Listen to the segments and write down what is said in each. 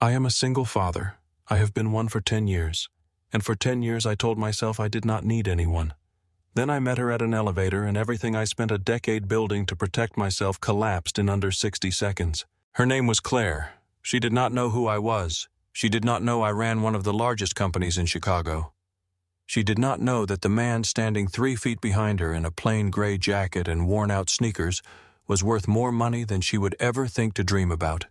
I am a single father. I have been one for 10 years. And for 10 years I told myself I did not need anyone. Then I met her at an elevator and everything I spent a decade building to protect myself collapsed in under 60 seconds. Her name was Claire. She did not know who I was. She did not know I ran one of the largest companies in Chicago. She did not know that the man standing 3 feet behind her in a plain gray jacket and worn-out sneakers was worth more money than she would ever think to dream about.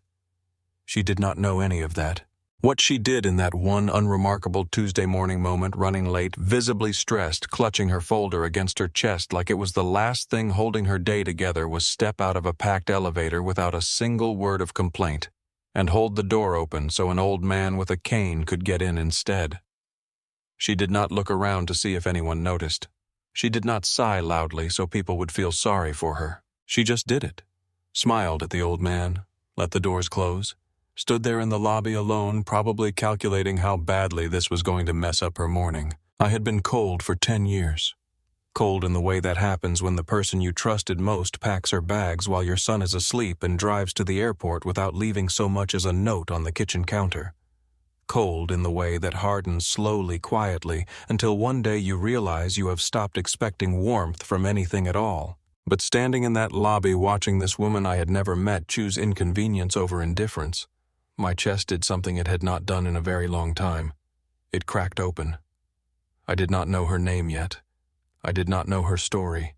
She did not know any of that. What she did in that one unremarkable Tuesday morning moment, running late, visibly stressed, clutching her folder against her chest like it was the last thing holding her day together, was step out of a packed elevator without a single word of complaint, and hold the door open so an old man with a cane could get in instead. She did not look around to see if anyone noticed. She did not sigh loudly so people would feel sorry for her. She just did it. Smiled at the old man, let the doors close, stood there in the lobby alone, probably calculating how badly this was going to mess up her morning. I had been cold for 10 years. Cold in the way that happens when the person you trusted most packs her bags while your son is asleep and drives to the airport without leaving so much as a note on the kitchen counter. Cold in the way that hardens slowly, quietly, until one day you realize you have stopped expecting warmth from anything at all. But standing in that lobby watching this woman I had never met choose inconvenience over indifference, my chest did something it had not done in a very long time. It cracked open. I did not know her name yet. I did not know her story.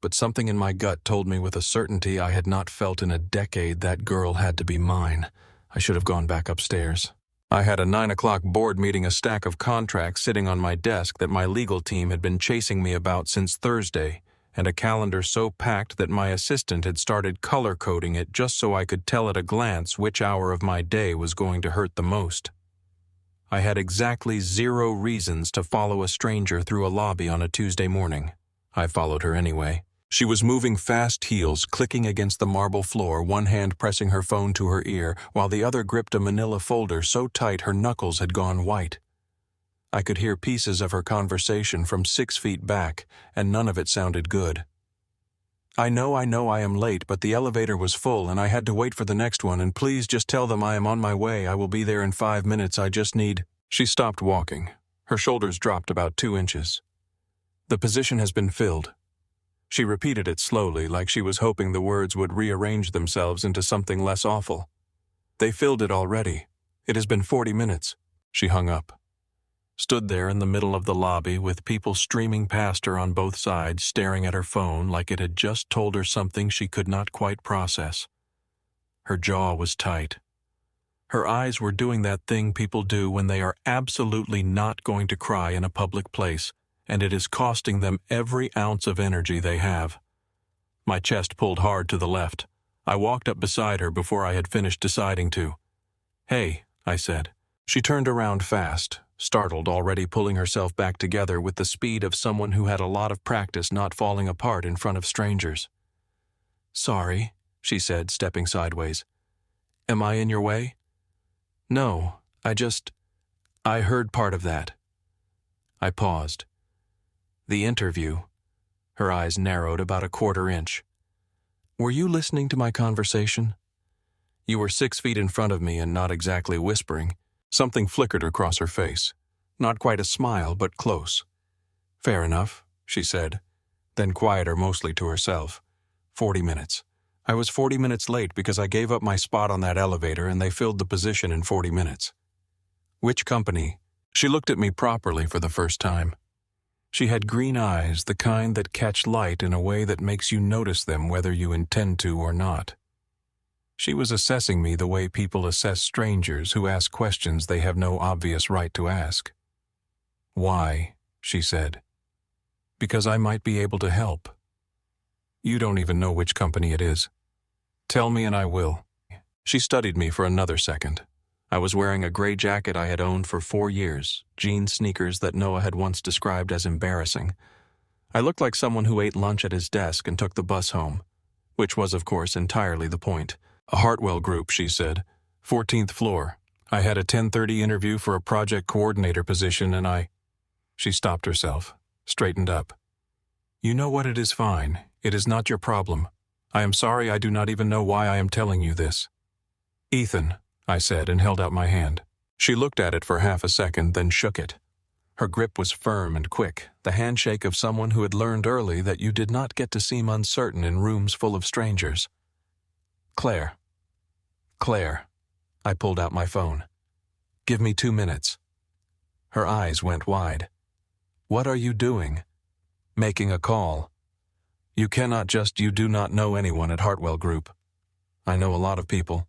But something in my gut told me with a certainty I had not felt in a decade that girl had to be mine. I should have gone back upstairs. I had a 9 o'clock board meeting, a stack of contracts sitting on my desk that my legal team had been chasing me about since Thursday, and a calendar so packed that my assistant had started color-coding it just so I could tell at a glance which hour of my day was going to hurt the most. I had exactly 0 reasons to follow a stranger through a lobby on a Tuesday morning. I followed her anyway. She was moving fast heels, clicking against the marble floor, one hand pressing her phone to her ear, while the other gripped a manila folder so tight her knuckles had gone white. I could hear pieces of her conversation from 6 feet back, and none of it sounded good. I know I am late, but the elevator was full and I had to wait for the next one, and please just tell them I am on my way. I will be there in 5 minutes. I just need—" She stopped walking. Her shoulders dropped about 2 inches. "The position has been filled." She repeated it slowly, like she was hoping the words would rearrange themselves into something less awful. "They filled it already. It has been 40 minutes. She hung up. Stood there in the middle of the lobby with people streaming past her on both sides, staring at her phone like it had just told her something she could not quite process. Her jaw was tight. Her eyes were doing that thing people do when they are absolutely not going to cry in a public place, and it is costing them every ounce of energy they have. My chest pulled hard to the left. I walked up beside her before I had finished deciding to. "Hey," I said. She turned around fast, startled, already pulling herself back together with the speed of someone who had a lot of practice not falling apart in front of strangers. "Sorry," she said, stepping sideways. "Am I in your way?" "No, I heard part of that." I paused. "The interview." Her eyes narrowed about a 1/4 inch. "Were you listening to my conversation? You were 6 feet in front of me and not exactly whispering." Something flickered across her face. Not quite a smile, but close. "Fair enough," she said, then quieter, mostly to herself. 40 minutes. I was 40 minutes late because I gave up my spot on that elevator and they filled the position in 40 minutes. "Which company?" She looked at me properly for the first time. She had green eyes, the kind that catch light in a way that makes you notice them whether you intend to or not. She was assessing me the way people assess strangers who ask questions they have no obvious right to ask. "Why?" she said. "Because I might be able to help." "You don't even know which company it is." "Tell me and I will." She studied me for another second. I was wearing a gray jacket I had owned for 4 years, jean sneakers that Noah had once described as embarrassing. I looked like someone who ate lunch at his desk and took the bus home, which was, of course, entirely the point. "A Hartwell group," she said. 14th floor. I had a 10:30 interview for a project coordinator position and She stopped herself, straightened up. "You know what, it is fine. It is not your problem. I am sorry I do not even know why I am telling you this." "Ethan," I said and held out my hand. She looked at it for half a second, then shook it. Her grip was firm and quick, the handshake of someone who had learned early that you did not get to seem uncertain in rooms full of strangers. Claire. Claire. I pulled out my phone. Give me 2 minutes. Her eyes went wide. What are you doing? Making a call. You do not know anyone at Hartwell Group. I know a lot of people.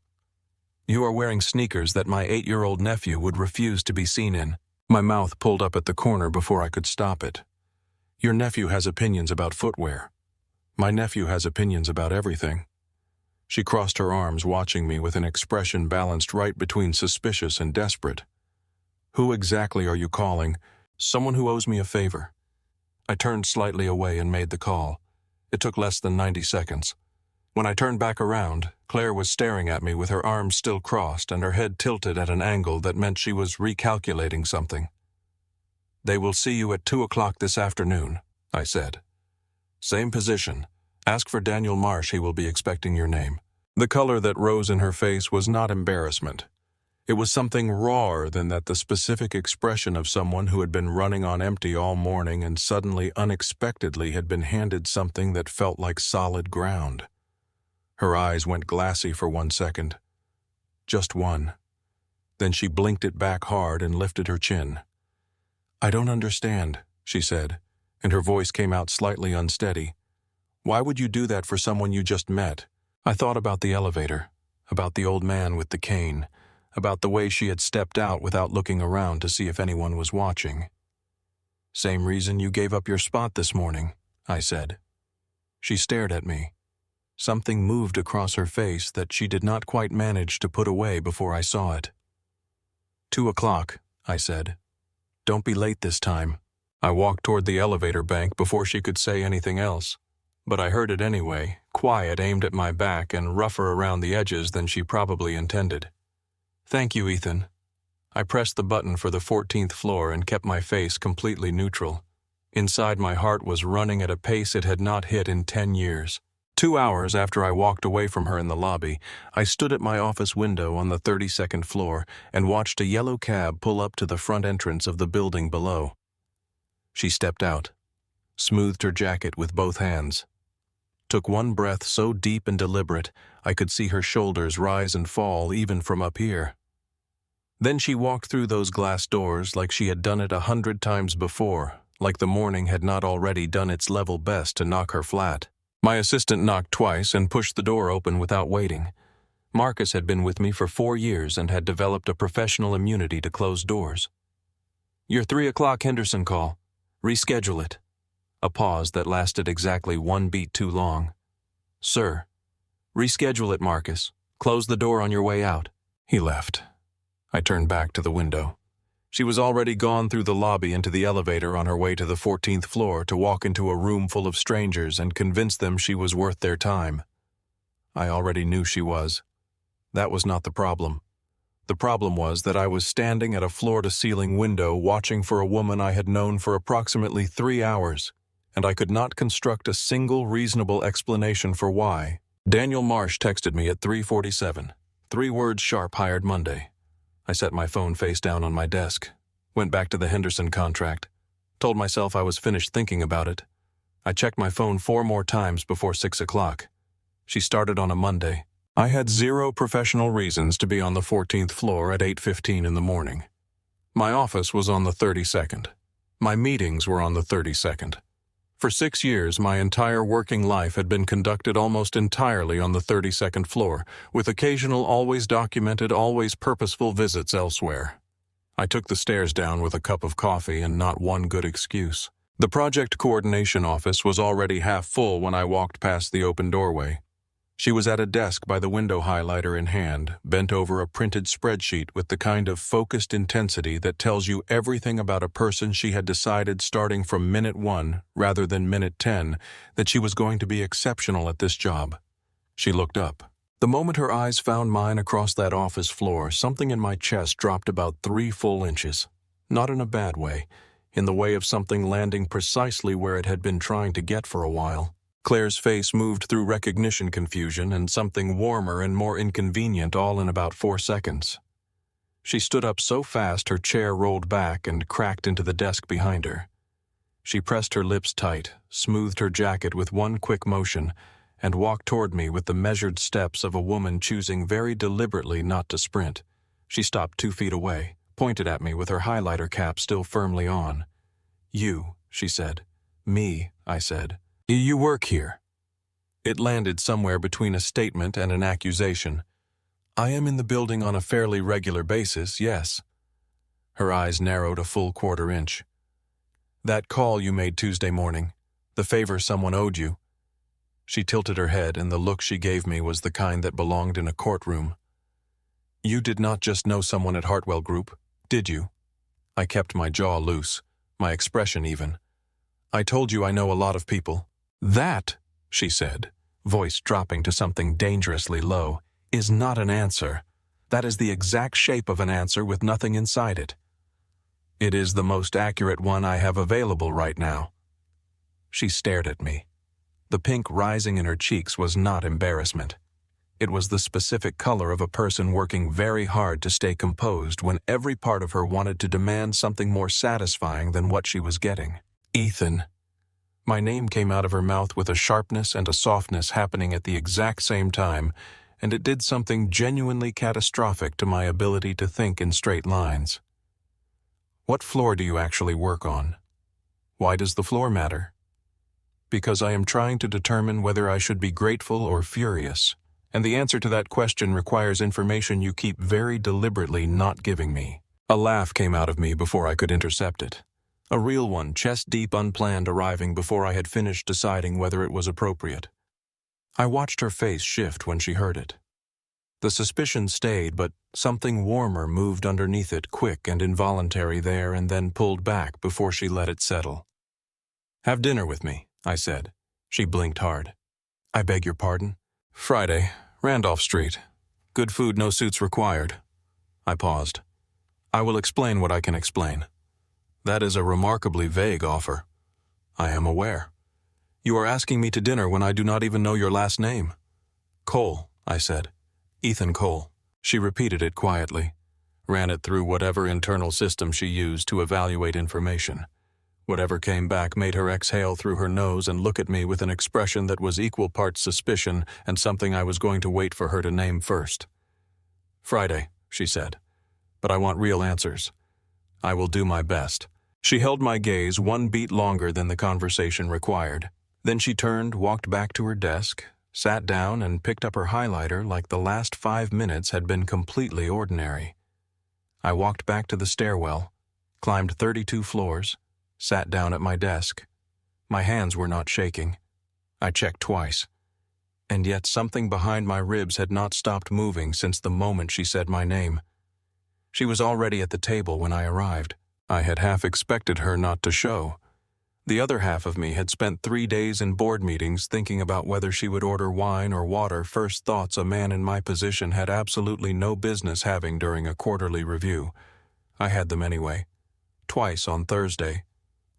You are wearing sneakers that my 8-year-old nephew would refuse to be seen in. My mouth pulled up at the corner before I could stop it. Your nephew has opinions about footwear. My nephew has opinions about everything. She crossed her arms, watching me with an expression balanced right between suspicious and desperate. Who exactly are you calling? Someone who owes me a favor. I turned slightly away and made the call. It took less than 90 seconds. When I turned back around, Claire was staring at me with her arms still crossed and her head tilted at an angle that meant she was recalculating something. They will see you at 2 o'clock this afternoon, I said. Same position. Ask for Daniel Marsh, he will be expecting your name. The color that rose in her face was not embarrassment. It was something rawer than that, the specific expression of someone who had been running on empty all morning and suddenly, unexpectedly, had been handed something that felt like solid ground. Her eyes went glassy for 1 second. Just one. Then she blinked it back hard and lifted her chin. I don't understand, she said, and her voice came out slightly unsteady. Why would you do that for someone you just met? I thought about the elevator, about the old man with the cane, about the way she had stepped out without looking around to see if anyone was watching. Same reason you gave up your spot this morning, I said. She stared at me. Something moved across her face that she did not quite manage to put away before I saw it. 2 o'clock, I said. Don't be late this time. I walked toward the elevator bank before she could say anything else, but I heard it anyway, quiet, aimed at my back and rougher around the edges than she probably intended. Thank you, Ethan. I pressed the button for the 14th floor and kept my face completely neutral. Inside, my heart was running at a pace it had not hit in 10 years. 2 hours after I walked away from her in the lobby, I stood at my office window on the 32nd floor and watched a yellow cab pull up to the front entrance of the building below. She stepped out, smoothed her jacket with both hands, took one breath so deep and deliberate I could see her shoulders rise and fall even from up here. Then she walked through those glass doors like she had done it 100 times before, like the morning had not already done its level best to knock her flat. My assistant knocked twice and pushed the door open without waiting. Marcus had been with me for 4 years and had developed a professional immunity to closed doors. Your 3 o'clock Henderson call. Reschedule it. A pause that lasted exactly 1 beat too long. Sir. Reschedule it, Marcus. Close the door on your way out. He left. I turned back to the window. She was already gone through the lobby into the elevator on her way to the 14th floor to walk into a room full of strangers and convince them she was worth their time. I already knew she was. That was not the problem. The problem was that I was standing at a floor-to-ceiling window watching for a woman I had known for approximately 3 hours, and I could not construct a single reasonable explanation for why. Daniel Marsh texted me at 3:47. 3 words sharp, hired Monday. I set my phone face down on my desk, went back to the Henderson contract, told myself I was finished thinking about it. I checked my phone 4 more times before 6 o'clock. She started on a Monday. I had 0 professional reasons to be on the 14th floor at 8:15 in the morning. My office was on the 32nd. My meetings were on the 32nd. For 6 years, my entire working life had been conducted almost entirely on the 32nd floor, with occasional, always documented, always purposeful visits elsewhere. I took the stairs down with a cup of coffee and not one good excuse. The project coordination office was already half full when I walked past the open doorway. She was at a desk by the window highlighter in hand, bent over a printed spreadsheet with the kind of focused intensity that tells you everything about a person she had decided starting from minute 1, rather than minute 10, that she was going to be exceptional at this job. She looked up. The moment her eyes found mine across that office floor, something in my chest dropped about 3 full inches. Not in a bad way, in the way of something landing precisely where it had been trying to get for a while. Claire's face moved through recognition confusion and something warmer and more inconvenient all in about 4 seconds. She stood up so fast her chair rolled back and cracked into the desk behind her. She pressed her lips tight, smoothed her jacket with one quick motion, and walked toward me with the measured steps of a woman choosing very deliberately not to sprint. She stopped 2 feet away, pointed at me with her highlighter cap still firmly on. "You," she said. "Me," I said. "You work here." It landed somewhere between a statement and an accusation. "I am in the building on a fairly regular basis, yes." Her eyes narrowed a full 1/4 inch. "That call you made Tuesday morning, the favor someone owed you." She tilted her head, and the look she gave me was the kind that belonged in a courtroom. "You did not just know someone at Hartwell Group, did you?" I kept my jaw loose, my expression even. "I told you I know a lot of people." "That," she said, voice dropping to something dangerously low, "is not an answer. That is the exact shape of an answer with nothing inside it." "It is the most accurate one I have available right now." She stared at me. The pink rising in her cheeks was not embarrassment. It was the specific color of a person working very hard to stay composed when every part of her wanted to demand something more satisfying than what she was getting. "Ethan." My name came out of her mouth with a sharpness and a softness happening at the exact same time, and it did something genuinely catastrophic to my ability to think in straight lines. "What floor do you actually work on?" "Why does the floor matter?" "Because I am trying to determine whether I should be grateful or furious, and the answer to that question requires information you keep very deliberately not giving me." A laugh came out of me before I could intercept it. A real one, chest-deep unplanned, arriving before I had finished deciding whether it was appropriate. I watched her face shift when she heard it. The suspicion stayed, but something warmer moved underneath it, quick and involuntary there, and then pulled back before she let it settle. "Have dinner with me," I said. She blinked hard. "I beg your pardon?" "Friday, Randolph Street. Good food, no suits required." I paused. "I will explain what I can explain." "That is a remarkably vague offer." "I am aware. You are asking me to dinner when I do not even know your last name." "Cole," I said. "Ethan Cole." She repeated it quietly, ran it through whatever internal system she used to evaluate information. Whatever came back made her exhale through her nose and look at me with an expression that was equal parts suspicion and something I was going to wait for her to name first. "Friday," she said. "But I want real answers. I will do my best." She held my gaze 1 beat longer than the conversation required. Then she turned, walked back to her desk, sat down, and picked up her highlighter like the last 5 minutes had been completely ordinary. I walked back to the stairwell, climbed 32 floors, sat down at my desk. My hands were not shaking. I checked twice. And yet something behind my ribs had not stopped moving since the moment she said my name. She was already at the table when I arrived. I had half expected her not to show. The other half of me had spent 3 days in board meetings thinking about whether she would order wine or water, first thoughts a man in my position had absolutely no business having during a quarterly review. I had them anyway. Twice on Thursday.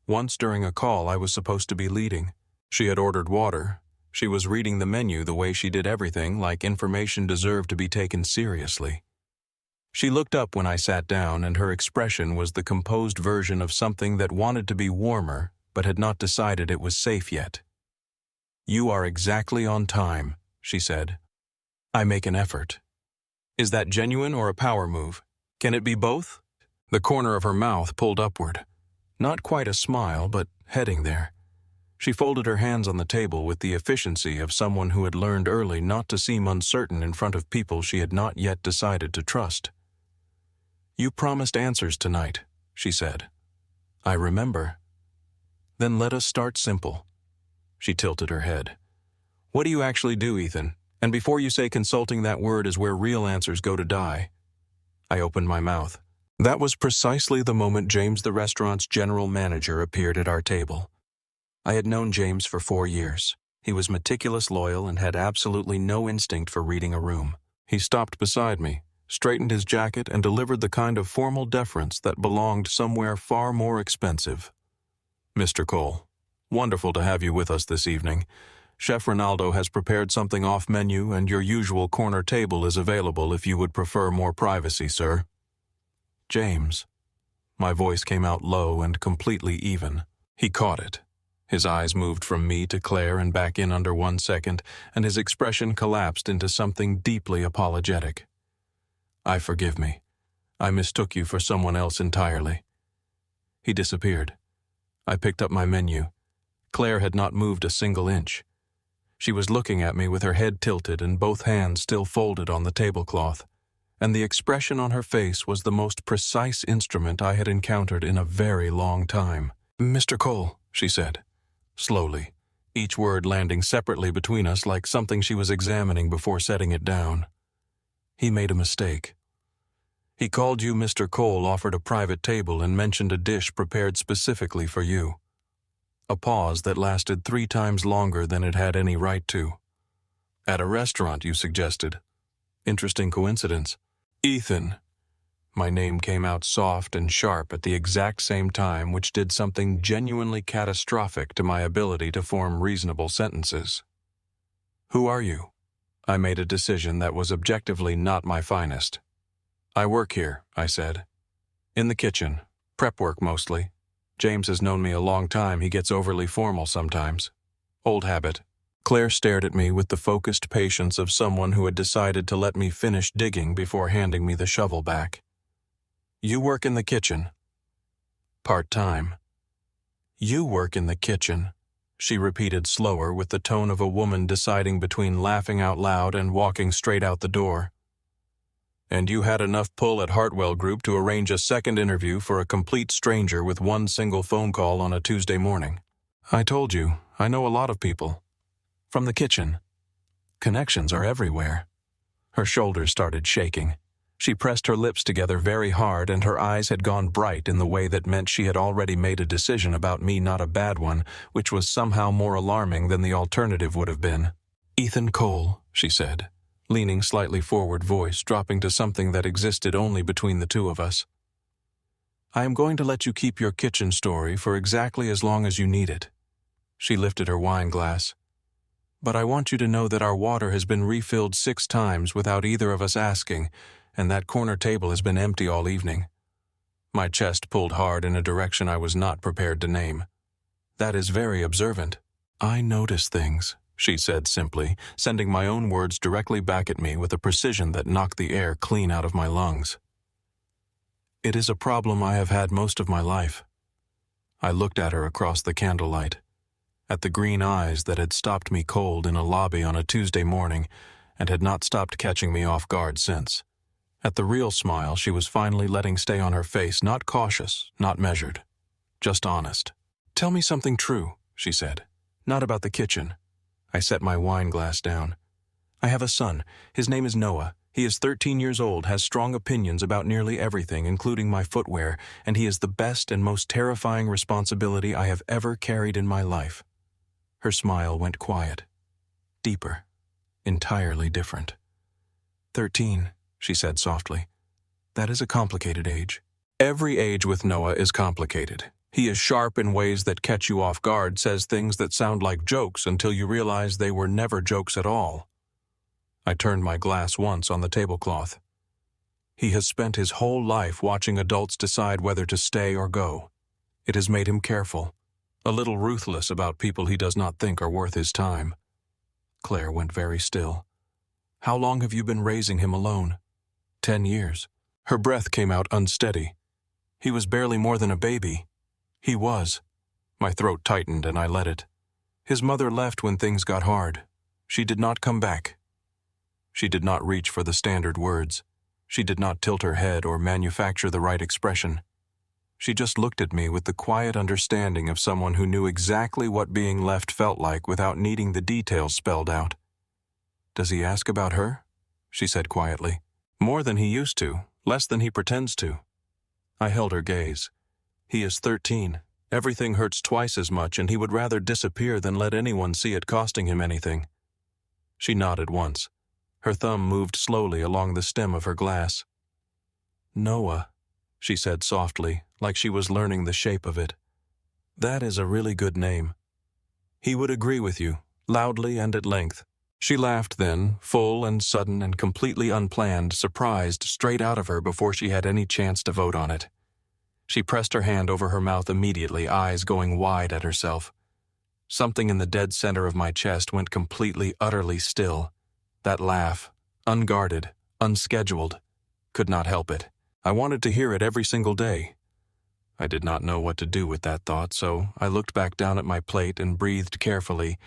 Once during a call I was supposed to be leading. She had ordered water. She was reading the menu the way she did everything, like information deserved to be taken seriously. She looked up when I sat down, and her expression was the composed version of something that wanted to be warmer, but had not decided it was safe yet. "You are exactly on time," she said. "I make an effort." "Is that genuine or a power move? Can it be both?" The corner of her mouth pulled upward. Not quite a smile, but heading there. She folded her hands on the table with the efficiency of someone who had learned early not to seem uncertain in front of people she had not yet decided to trust. "You promised answers tonight," she said. "I remember." "Then let us start simple." She tilted her head. "What do you actually do, Ethan? And before you say consulting, that word is where real answers go to die." I opened my mouth. That was precisely the moment James, the restaurant's general manager, appeared at our table. I had known James for 4 years. He was meticulous, loyal, and had absolutely no instinct for reading a room. He stopped beside me, straightened his jacket, and delivered the kind of formal deference that belonged somewhere far more expensive. "Mr. Cole, wonderful to have you with us this evening. Chef Ronaldo has prepared something off-menu and your usual corner table is available if you would prefer more privacy, sir. James. My voice came out low and completely even. He caught it. His eyes moved from me to Claire and back in under 1 second, and his expression collapsed into something deeply apologetic. Forgive me. I mistook you for someone else entirely. He disappeared. I picked up my menu. Claire had not moved a single inch. She was looking at me with her head tilted and both hands still folded on the tablecloth, and the expression on her face was the most precise instrument I had encountered in a very long time. "Mr. Cole," she said, slowly, each word landing separately between us like something she was examining before setting it down. "He made a mistake. He called you Mr. Cole, offered a private table, and mentioned a dish prepared specifically for you." A pause that lasted 3 times longer than it had any right to. "At a restaurant, you suggested. Interesting coincidence." "Ethan." My name came out soft and sharp at the exact same time, which did something genuinely catastrophic to my ability to form reasonable sentences. "Who are you?" I made a decision that was objectively not my finest. "I work here," I said. "In the kitchen. Prep work mostly. James has known me a long time. He gets overly formal sometimes. Old habit." Claire stared at me with the focused patience of someone who had decided to let me finish digging before handing me the shovel back. "You work in the kitchen?" "Part-time." "You work in the kitchen," she repeated slower with the tone of a woman deciding between laughing out loud and walking straight out the door. "And you had enough pull at Hartwell Group to arrange a second interview for a complete stranger with 1 single phone call on a Tuesday morning." "I told you, I know a lot of people. From the kitchen. Connections are everywhere." Her shoulders started shaking. She pressed her lips together very hard, and her eyes had gone bright in the way that meant she had already made a decision about me, not a bad one, which was somehow more alarming than the alternative would have been. "Ethan Cole," she said, leaning slightly forward, voice dropping to something that existed only between the two of us. "I am going to let you keep your kitchen story for exactly as long as you need it." She lifted her wine glass. "But I want you to know that our water has been refilled 6 times without either of us asking, and that corner table has been empty all evening." My chest pulled hard in a direction I was not prepared to name. "That is very observant." "I notice things," she said simply, sending my own words directly back at me with a precision that knocked the air clean out of my lungs. "It is a problem I have had most of my life." I looked at her across the candlelight, at the green eyes that had stopped me cold in a lobby on a Tuesday morning and had not stopped catching me off guard since, at the real smile she was finally letting stay on her face, not cautious, not measured, just honest. "Tell me something true," she said. "Not about the kitchen." I set my wine glass down. "I have a son. His name is Noah. He is 13 years old, has strong opinions about nearly everything, including my footwear, and he is the best and most terrifying responsibility I have ever carried in my life." Her smile went quiet, deeper, entirely different. 13, she said softly. "That is a complicated age." "Every age with Noah is complicated. He is sharp in ways that catch you off guard, says things that sound like jokes until you realize they were never jokes at all." I turned my glass once on the tablecloth. "He has spent his whole life watching adults decide whether to stay or go. It has made him careful, a little ruthless about people he does not think are worth his time." Claire went very still. "How long have you been raising him alone?" 10 years. Her breath came out unsteady. "He was barely more than a baby." "He was." My throat tightened and I let it. "His mother left when things got hard. She did not come back." She did not reach for the standard words. She did not tilt her head or manufacture the right expression. She just looked at me with the quiet understanding of someone who knew exactly what being left felt like without needing the details spelled out. "Does he ask about her?" she said quietly. "More than he used to, less than he pretends to." I held her gaze. "He is 13. Everything hurts twice as much, and he would rather disappear than let anyone see it costing him anything." She nodded once. Her thumb moved slowly along the stem of her glass. "Noah," she said softly, like she was learning the shape of it. "That is a really good name. He would agree with you, loudly and at length. She laughed then, full and sudden and completely unplanned, surprised straight out of her before she had any chance to vote on it. She pressed her hand over her mouth immediately, eyes going wide at herself. Something in the dead center of my chest went completely, utterly still. That laugh, unguarded, unscheduled, could not help it. I wanted to hear it every single day. I did not know what to do with that thought, so I looked back down at my plate and breathed carefully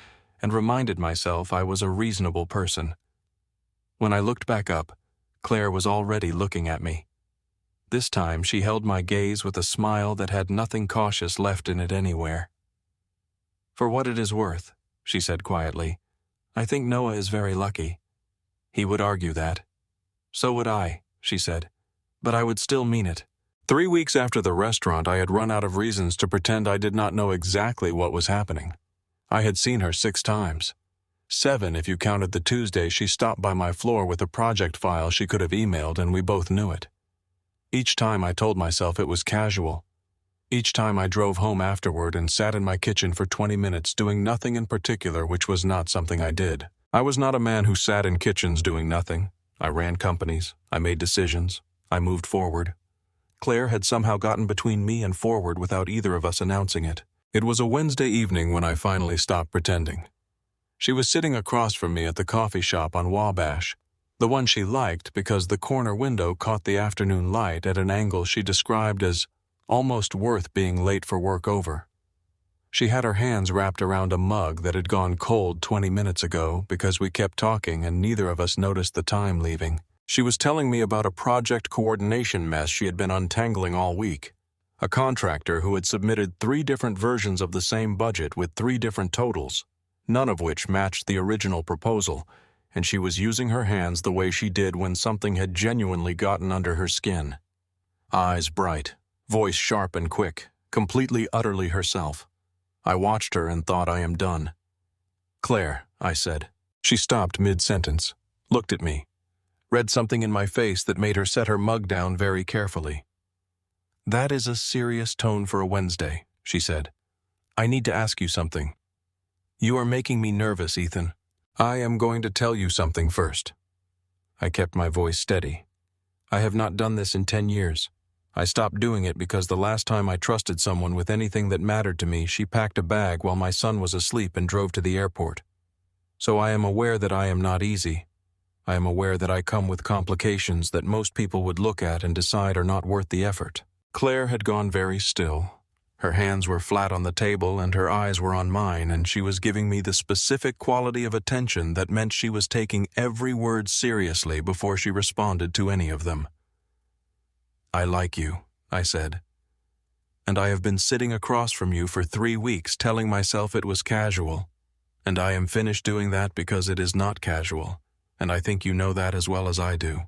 and reminded myself I was a reasonable person. When I looked back up, Claire was already looking at me. This time she held my gaze with a smile that had nothing cautious left in it anywhere. "For what it is worth," she said quietly, "I think Noah is very lucky." He would argue that. "So would I," she said, "but I would still mean it." 3 weeks after the restaurant, I had run out of reasons to pretend I did not know exactly what was happening. I had seen her 6 times. 7 if you counted the Tuesday she stopped by my floor with a project file she could have emailed, and we both knew it. Each time I told myself it was casual. Each time I drove home afterward and sat in my kitchen for 20 minutes doing nothing in particular, which was not something I did. I was not a man who sat in kitchens doing nothing. I ran companies. I made decisions. I moved forward. Claire had somehow gotten between me and forward without either of us announcing it. It was a Wednesday evening when I finally stopped pretending. She was sitting across from me at the coffee shop on Wabash, the one she liked because the corner window caught the afternoon light at an angle she described as almost worth being late for work over. She had her hands wrapped around a mug that had gone cold 20 minutes ago because we kept talking and neither of us noticed the time leaving. She was telling me about a project coordination mess she had been untangling all week. A contractor who had submitted 3 different versions of the same budget with 3 different totals, none of which matched the original proposal, and she was using her hands the way she did when something had genuinely gotten under her skin. Eyes bright, voice sharp and quick, completely, utterly herself. I watched her and thought, I am done. "Claire," I said. She stopped mid-sentence, looked at me, read something in my face that made her set her mug down very carefully. "That is a serious tone for a Wednesday," she said. "I need to ask you something. You are making me nervous, Ethan. I am going to tell you something first." I kept my voice steady. "I have not done this in 10 years. I stopped doing it because the last time I trusted someone with anything that mattered to me, she packed a bag while my son was asleep and drove to the airport. So I am aware that I am not easy. I am aware that I come with complications that most people would look at and decide are not worth the effort." Claire had gone very still. Her hands were flat on the table and her eyes were on mine, and she was giving me the specific quality of attention that meant she was taking every word seriously before she responded to any of them. "I like you," I said. "And I have been sitting across from you for 3 weeks telling myself it was casual. And I am finished doing that because it is not casual, and I think you know that as well as I do."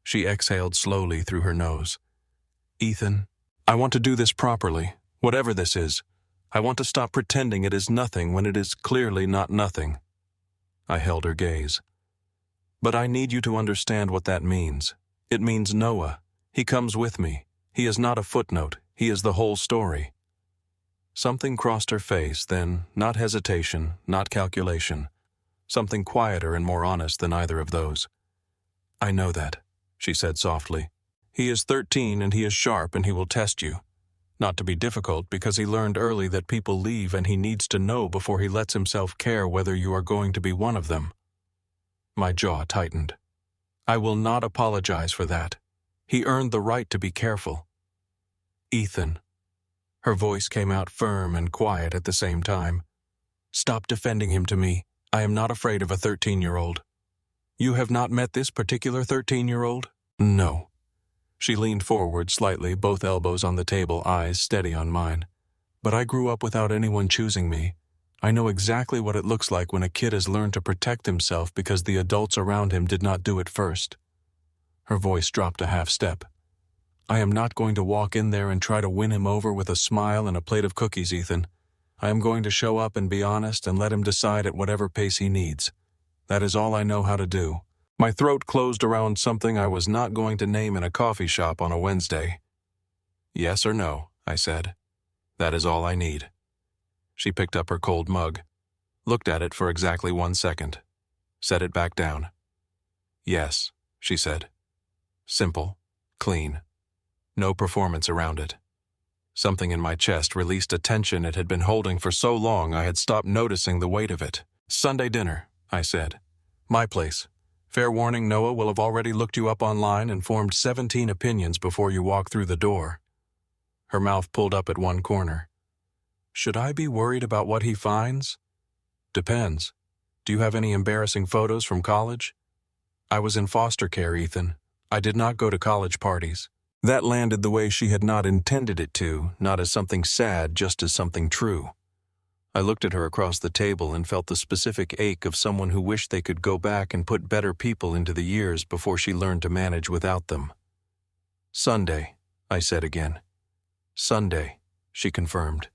She exhaled slowly through her nose. "Ethan, I want to do this properly, whatever this is. I want to stop pretending it is nothing when it is clearly not nothing." I held her gaze. "But I need you to understand what that means. It means Noah. He comes with me. He is not a footnote. He is the whole story." Something crossed her face, then, not hesitation, not calculation. Something quieter and more honest than either of those. "I know that," she said softly. "He is 13 and he is sharp and he will test you. Not to be difficult, because he learned early that people leave and he needs to know before he lets himself care whether you are going to be one of them." My jaw tightened. "I will not apologize for that. He earned the right to be careful." "Ethan." Her voice came out firm and quiet at the same time. "Stop defending him to me. I am not afraid of a 13-year-old. You have not met this particular 13-year-old? No." She leaned forward slightly, both elbows on the table, eyes steady on mine. "But I grew up without anyone choosing me. I know exactly what it looks like when a kid has learned to protect himself because the adults around him did not do it first." Her voice dropped a half step. "I am not going to walk in there and try to win him over with a smile and a plate of cookies, Ethan. I am going to show up and be honest and let him decide at whatever pace he needs. That is all I know how to do." My throat closed around something I was not going to name in a coffee shop on a Wednesday. "Yes or no," I said. "That is all I need." She picked up her cold mug. looked at it for exactly 1 second, set it back down. Yes, she said. Simple, clean. No performance around it. Something in my chest released a tension it had been holding for so long I had stopped noticing the weight of it. Sunday dinner, I said. My place. Fair warning, Noah will have already looked you up online and formed 17 opinions before you walk through the door. Her mouth pulled up at one corner. Should I be worried about what he finds? Depends. Do you have any embarrassing photos from college? I was in foster care, Ethan. I did not go to college parties. That landed the way she had not intended it to, not as something sad, just as something true. I looked at her across the table and felt the specific ache of someone who wished they could go back and put better people into the years before she learned to manage without them. Sunday, I said again. Sunday, she confirmed.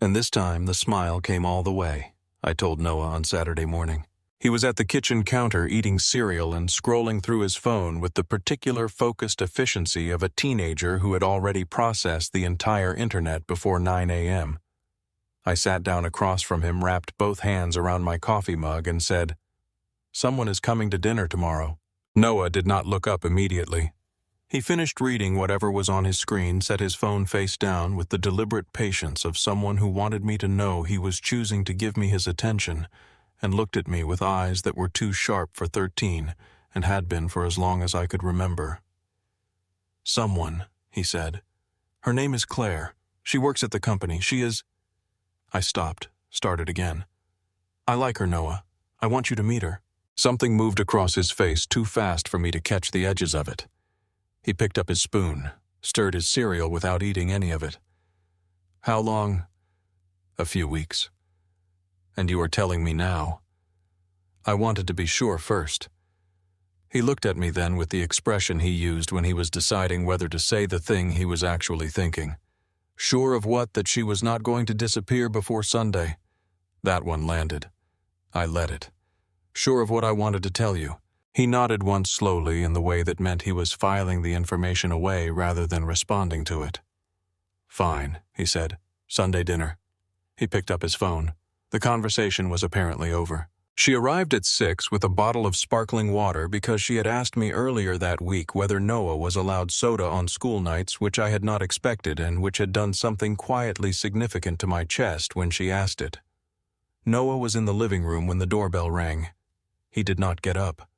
And this time the smile came all the way, I told Noah on Saturday morning. He was at the kitchen counter eating cereal and scrolling through his phone with the particular focused efficiency of a teenager who had already processed the entire internet before 9 a.m. I sat down across from him, wrapped both hands around my coffee mug, and said, Someone is coming to dinner tomorrow. Noah did not look up immediately. He finished reading whatever was on his screen, set his phone face down with the deliberate patience of someone who wanted me to know he was choosing to give me his attention, and looked at me with eyes that were too sharp for 13 and had been for as long as I could remember. Someone, he said. Her name is Claire. She works at the company. She is... I stopped, started again. I like her, Noah. I want you to meet her. Something moved across his face too fast for me to catch the edges of it. He picked up his spoon, stirred his cereal without eating any of it. How long? A few weeks. And you are telling me now. I wanted to be sure first. He looked at me then with the expression he used when he was deciding whether to say the thing he was actually thinking. Sure of what? That she was not going to disappear before Sunday. That one landed. I let it. Sure of what I wanted to tell you. He nodded once slowly in the way that meant he was filing the information away rather than responding to it. Fine, he said. Sunday dinner. He picked up his phone. The conversation was apparently over. She arrived at 6 with a bottle of sparkling water because she had asked me earlier that week whether Noah was allowed soda on school nights, which I had not expected and which had done something quietly significant to my chest when she asked it. Noah was in the living room when the doorbell rang. He did not get up.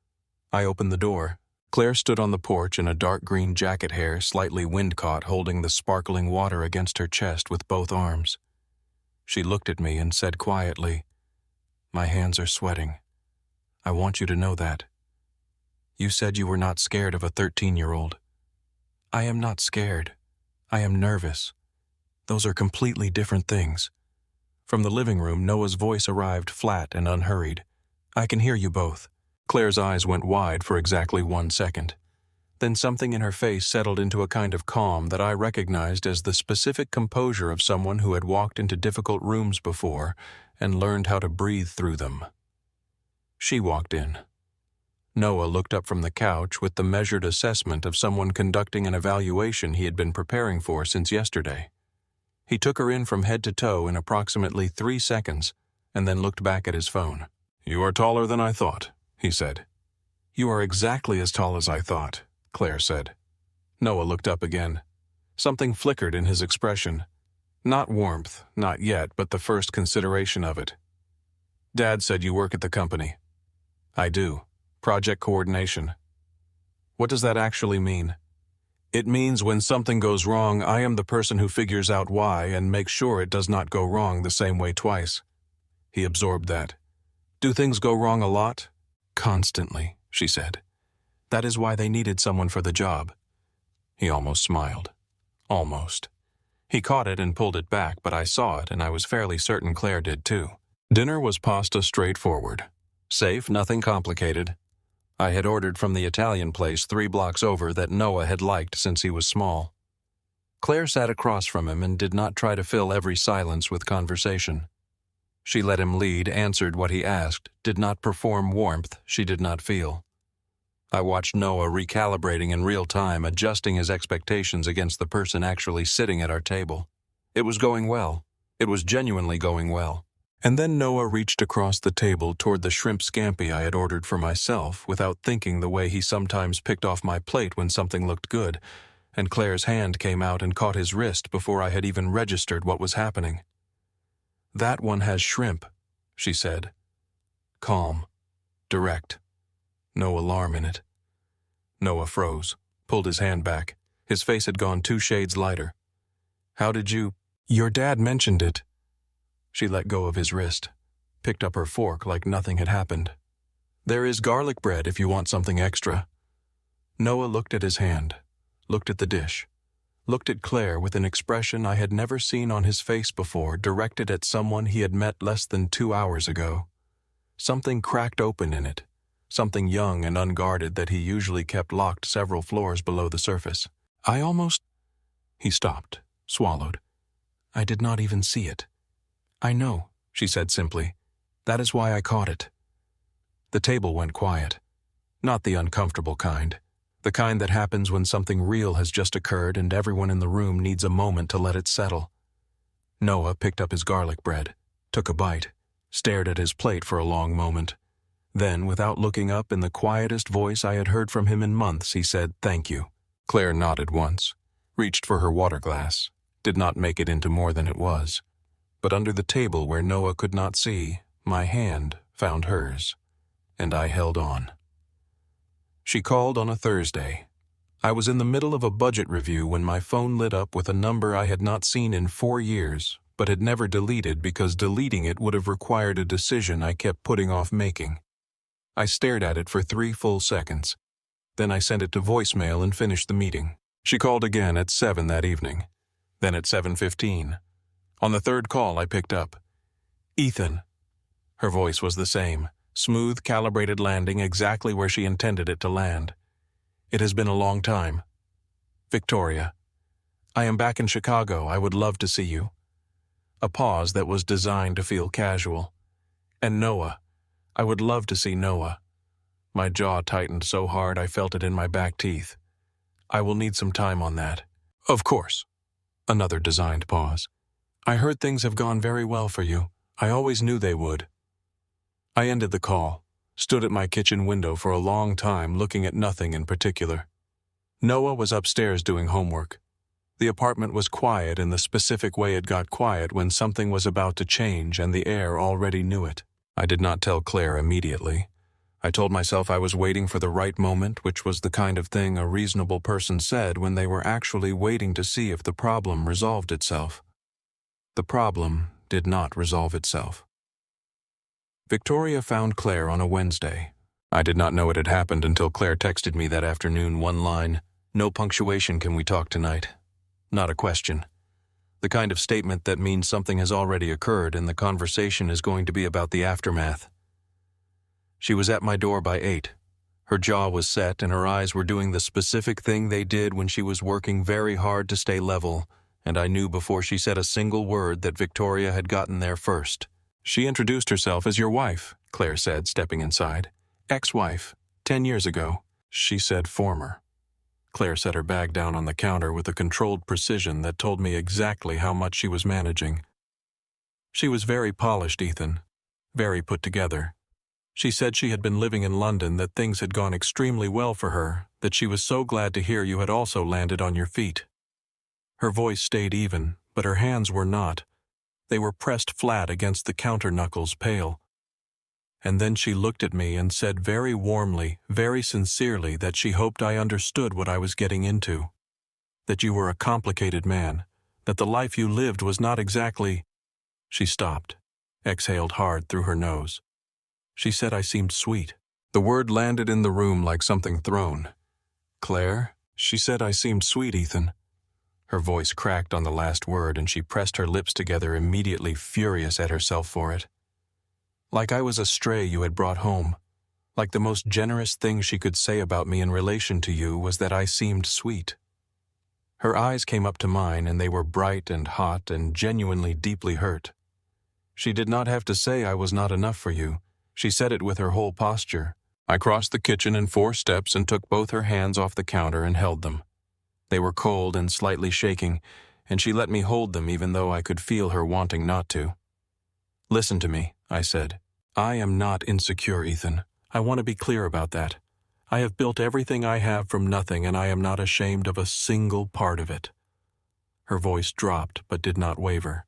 I opened the door. Claire stood on the porch in a dark green jacket hair, slightly wind-caught, holding the sparkling water against her chest with both arms. She looked at me and said quietly, My hands are sweating. I want you to know that. You said you were not scared of a 13-year-old. I am not scared. I am nervous. Those are completely different things. From the living room, Noah's voice arrived flat and unhurried. I can hear you both. Claire's eyes went wide for exactly 1 second. Then something in her face settled into a kind of calm that I recognized as the specific composure of someone who had walked into difficult rooms before and learned how to breathe through them. She walked in. Noah looked up from the couch with the measured assessment of someone conducting an evaluation he had been preparing for since yesterday. He took her in from head to toe in approximately 3 seconds and then looked back at his phone. You are taller than I thought, he said. You are exactly as tall as I thought, Claire said. Noah looked up again. Something flickered in his expression. Not warmth, not yet, but the first consideration of it. Dad said you work at the company. I do. Project coordination. What does that actually mean? It means when something goes wrong, I am the person who figures out why and makes sure it does not go wrong the same way twice. He absorbed that. Do things go wrong a lot? Constantly, she said. That is why they needed someone for the job. He almost smiled. Almost. He caught it and pulled it back, but I saw it, and I was fairly certain Claire did too. Dinner was pasta straightforward. Safe, nothing complicated. I had ordered from the Italian place 3 blocks over that Noah had liked since he was small. Claire sat across from him and did not try to fill every silence with conversation. She let him lead, answered what he asked, did not perform warmth she did not feel. I watched Noah recalibrating in real time, adjusting his expectations against the person actually sitting at our table. It was going well. It was genuinely going well. And then Noah reached across the table toward the shrimp scampi I had ordered for myself without thinking, the way he sometimes picked off my plate when something looked good, and Claire's hand came out and caught his wrist before I had even registered what was happening. "That one has shrimp," she said. Calm. Direct. No alarm in it. Noah froze, pulled his hand back. His face had gone 2 shades lighter. "How did you—" "Your dad mentioned it." She let go of his wrist, picked up her fork like nothing had happened. "There is garlic bread if you want something extra." Noah looked at his hand, looked at the dish, looked at Claire with an expression I had never seen on his face before, directed at someone he had met less than 2 hours ago. Something cracked open in it, something young and unguarded that he usually kept locked several floors below the surface. "I almost—" He stopped, swallowed. "I did not even see it." "I know," she said simply. "That is why I caught it." The table went quiet. Not the uncomfortable kind. The kind that happens when something real has just occurred and everyone in the room needs a moment to let it settle. Noah picked up his garlic bread, took a bite, stared at his plate for a long moment. Then, without looking up, in the quietest voice I had heard from him in months, he said, "Thank you." Claire nodded once, reached for her water glass, did not make it into more than it was. But under the table where Noah could not see, my hand found hers, and I held on. She called on a Thursday. I was in the middle of a budget review when my phone lit up with a number I had not seen in 4 years, but had never deleted because deleting it would have required a decision I kept putting off making. I stared at it for 3 full seconds. Then I sent it to voicemail and finished the meeting. She called again at 7 that evening, then at 7:15. On the 3rd call, I picked up. "Ethan." Her voice was the same, smooth, calibrated landing exactly where she intended it to land. "It has been a long time. Victoria. I am back in Chicago. I would love to see you." A pause that was designed to feel casual. "And Noah. I would love to see Noah." My jaw tightened so hard I felt it in my back teeth. "I will need some time on that." "Of course." Another designed pause. "I heard things have gone very well for you. I always knew they would." I ended the call, stood at my kitchen window for a long time looking at nothing in particular. Noah was upstairs doing homework. The apartment was quiet in the specific way it got quiet when something was about to change and the air already knew it. I did not tell Claire immediately. I told myself I was waiting for the right moment, which was the kind of thing a reasonable person said when they were actually waiting to see if the problem resolved itself. The problem did not resolve itself. Victoria found Claire on a Wednesday. I did not know it had happened until Claire texted me that afternoon, one line, "No punctuation, can we talk tonight?" Not a question. The kind of statement that means something has already occurred and the conversation is going to be about the aftermath. She was at my door by 8. Her jaw was set and her eyes were doing the specific thing they did when she was working very hard to stay level, and I knew before she said a single word that Victoria had gotten there first. "She introduced herself as your wife," Claire said, stepping inside. "Ex-wife, 10 years ago." She said former. Claire set her bag down on the counter with a controlled precision that told me exactly how much she was managing. "She was very polished, Ethan. Very put together. She said she had been living in London, that things had gone extremely well for her, that she was so glad to hear you had also landed on your feet." Her voice stayed even, but her hands were not. They were pressed flat against the counter knuckles, pale. And then she looked at me and said very warmly, very sincerely, that she hoped I understood what I was getting into. That you were a complicated man, that the life you lived was not exactly— She stopped, exhaled hard through her nose. She said I seemed sweet. The word landed in the room like something thrown. "Claire?" She said I seemed sweet, Ethan. Her voice cracked on the last word and she pressed her lips together, immediately furious at herself for it. Like I was a stray you had brought home. Like the most generous thing she could say about me in relation to you was that I seemed sweet. Her eyes came up to mine and they were bright and hot and genuinely deeply hurt. She did not have to say I was not enough for you. She said it with her whole posture. I crossed the kitchen in 4 steps and took both her hands off the counter and held them. They were cold and slightly shaking, and she let me hold them even though I could feel her wanting not to. Listen to me, I said. I am not insecure, Ethan. I want to be clear about that. I have built everything I have from nothing, and I am not ashamed of a single part of it. Her voice dropped, but did not waver.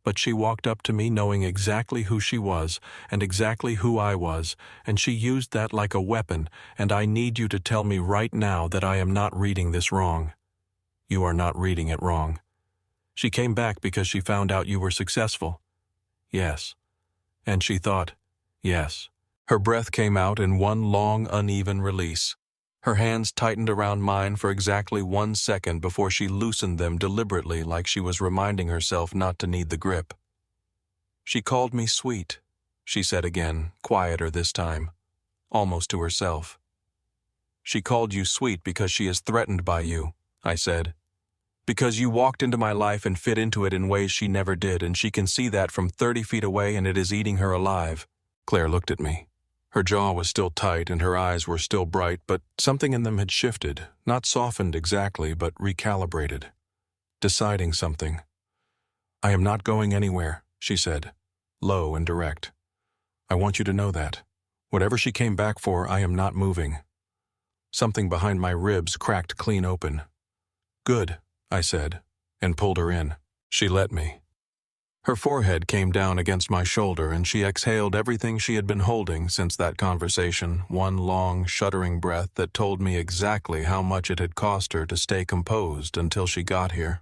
But she walked up to me knowing exactly who she was and exactly who I was, and she used that like a weapon, and I need you to tell me right now that I am not reading this wrong. You are not reading it wrong. She came back because she found out you were successful. Yes. And she thought, yes. Her breath came out in one long, uneven release. Her hands tightened around mine for exactly 1 second before she loosened them deliberately, like she was reminding herself not to need the grip. She called me sweet, she said again, quieter this time, almost to herself. She called you sweet because she is threatened by you, I said. Because you walked into my life and fit into it in ways she never did, and she can see that from 30 feet away, and it is eating her alive. Claire looked at me. Her jaw was still tight and her eyes were still bright, but something in them had shifted, not softened exactly, but recalibrated. Deciding something. I am not going anywhere, she said, low and direct. I want you to know that. Whatever she came back for, I am not moving. Something behind my ribs cracked clean open. Good, I said, and pulled her in. She let me. Her forehead came down against my shoulder, and she exhaled everything she had been holding since that conversation, one long, shuddering breath that told me exactly how much it had cost her to stay composed until she got here.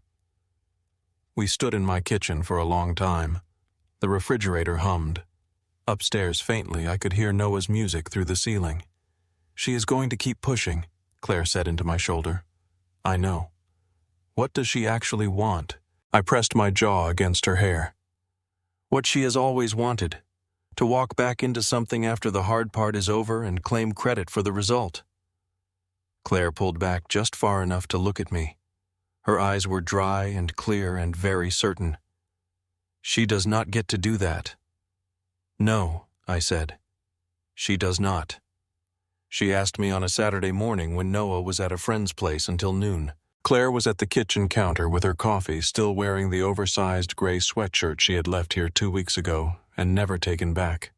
We stood in my kitchen for a long time. The refrigerator hummed. Upstairs faintly, I could hear Noah's music through the ceiling. She is going to keep pushing, Claire said into my shoulder. I know. What does she actually want? I pressed my jaw against her hair. What she has always wanted, to walk back into something after the hard part is over and claim credit for the result. Claire pulled back just far enough to look at me. Her eyes were dry and clear and very certain. She does not get to do that. No, I said. She does not. She asked me on a Saturday morning when Noah was at a friend's place until noon. Claire was at the kitchen counter with her coffee, still wearing the oversized gray sweatshirt she had left here 2 weeks ago and never taken back.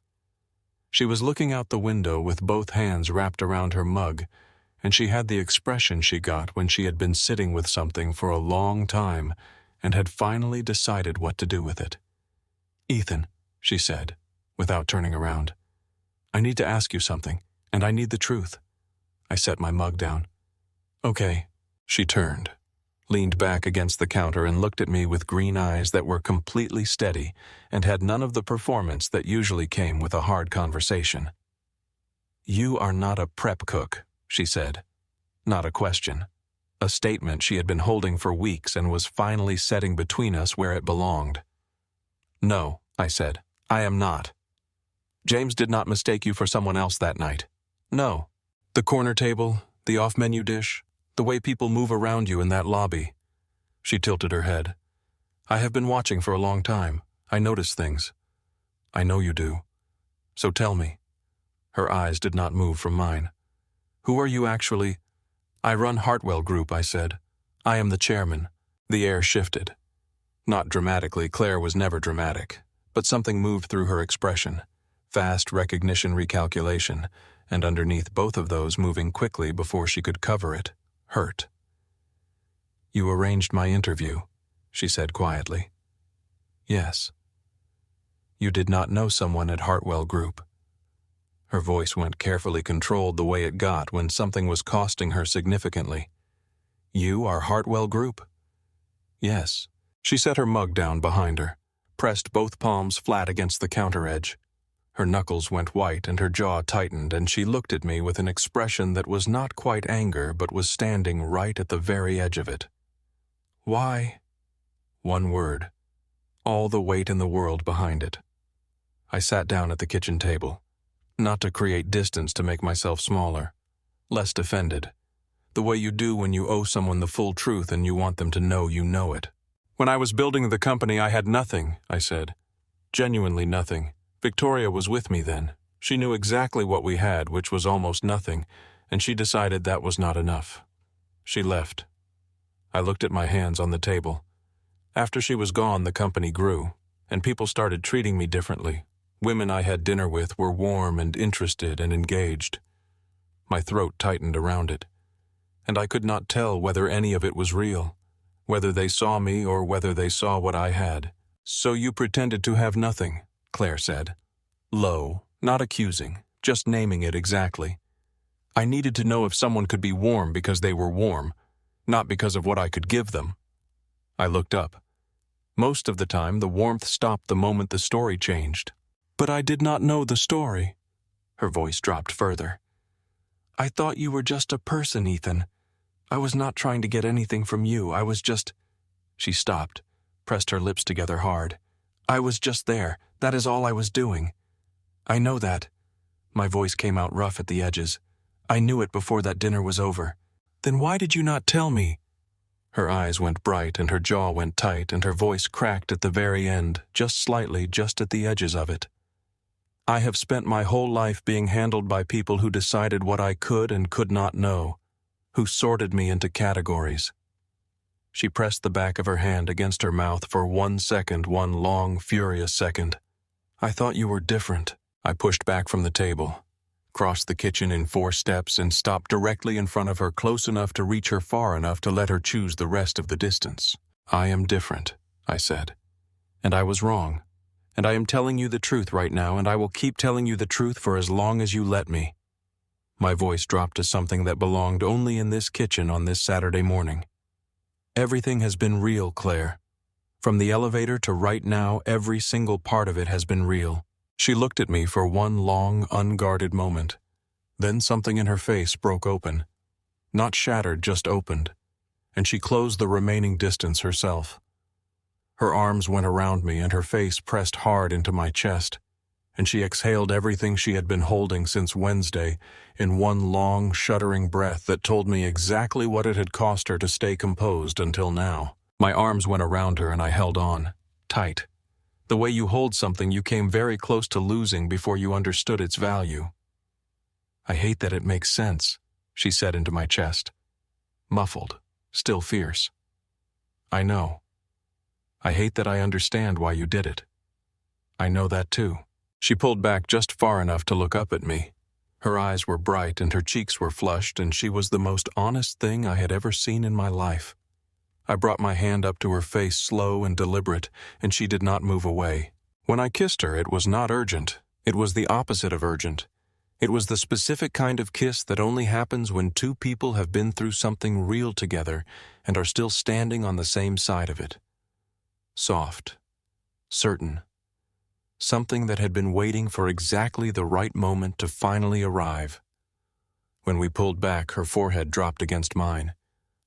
She was looking out the window with both hands wrapped around her mug, and she had the expression she got when she had been sitting with something for a long time and had finally decided what to do with it. Ethan, she said, without turning around, I need to ask you something, and I need the truth. I set my mug down. Okay. She turned, leaned back against the counter and looked at me with green eyes that were completely steady and had none of the performance that usually came with a hard conversation. You are not a prep cook, she said. Not a question. A statement she had been holding for weeks and was finally setting between us where it belonged. No, I said, I am not. James did not mistake you for someone else that night. No. The corner table, the off-menu dish, the way people move around you in that lobby. She tilted her head. I have been watching for a long time. I notice things. I know you do. So tell me. Her eyes did not move from mine. Who are you actually? I run Hartwell Group, I said. I am the chairman. The air shifted. Not dramatically, Claire was never dramatic, but something moved through her expression. Fast recognition recalculation, and underneath both of those moving quickly before she could cover it. Hurt. You arranged my interview, she said quietly. Yes. You did not know someone at Hartwell Group. Her voice went carefully controlled the way it got when something was costing her significantly. You are Hartwell Group? Yes. She set her mug down behind her, pressed both palms flat against the counter edge. Her knuckles went white and her jaw tightened, and she looked at me with an expression that was not quite anger but was standing right at the very edge of it. Why? One word. All the weight in the world behind it. I sat down at the kitchen table. Not to create distance to make myself smaller. Less defended. The way you do when you owe someone the full truth and you want them to know you know it. When I was building the company, I had nothing, I said. Genuinely nothing. Victoria was with me then. She knew exactly what we had, which was almost nothing, and she decided that was not enough. She left. I looked at my hands on the table. After she was gone, the company grew, and people started treating me differently. Women I had dinner with were warm and interested and engaged. My throat tightened around it, and I could not tell whether any of it was real, whether they saw me or whether they saw what I had. "So you pretended to have nothing," Claire said. Low, not accusing, just naming it exactly. I needed to know if someone could be warm because they were warm, not because of what I could give them. I looked up. Most of the time, the warmth stopped the moment the story changed. "But I did not know the story." Her voice dropped further. "I thought you were just a person, Ethan. I was not trying to get anything from you. I was just—" She stopped, pressed her lips together hard. "I was just there. That is all I was doing. I know that." My voice came out rough at the edges. "I knew it before that dinner was over." "Then why did you not tell me?" Her eyes went bright and her jaw went tight and her voice cracked at the very end, just slightly, just at the edges of it. "I have spent my whole life being handled by people who decided what I could and could not know, who sorted me into categories." She pressed the back of her hand against her mouth for 1 second, one long, furious second. "I thought you were different." I pushed back from the table, crossed the kitchen in 4 steps, and stopped directly in front of her, close enough to reach her far enough to let her choose the rest of the distance. "I am different," I said. "And I was wrong. And I am telling you the truth right now, and I will keep telling you the truth for as long as you let me." My voice dropped to something that belonged only in this kitchen on this Saturday morning. "Everything has been real, Claire. From the elevator to right now, every single part of it has been real." She looked at me for one long, unguarded moment. Then something in her face broke open. Not shattered, just opened. And she closed the remaining distance herself. Her arms went around me and her face pressed hard into my chest, and she exhaled everything she had been holding since Wednesday in one long, shuddering breath that told me exactly what it had cost her to stay composed until now. My arms went around her and I held on, tight. The way you hold something you came very close to losing before you understood its value. "I hate that it makes sense," she said into my chest. Muffled, still fierce. "I know. I hate that I understand why you did it. I know that too." She pulled back just far enough to look up at me. Her eyes were bright and her cheeks were flushed, and she was the most honest thing I had ever seen in my life. I brought my hand up to her face, slow and deliberate, and she did not move away. When I kissed her, it was not urgent. It was the opposite of urgent. It was the specific kind of kiss that only happens when two people have been through something real together and are still standing on the same side of it. Soft, certain, something that had been waiting for exactly the right moment to finally arrive. When we pulled back, her forehead dropped against mine.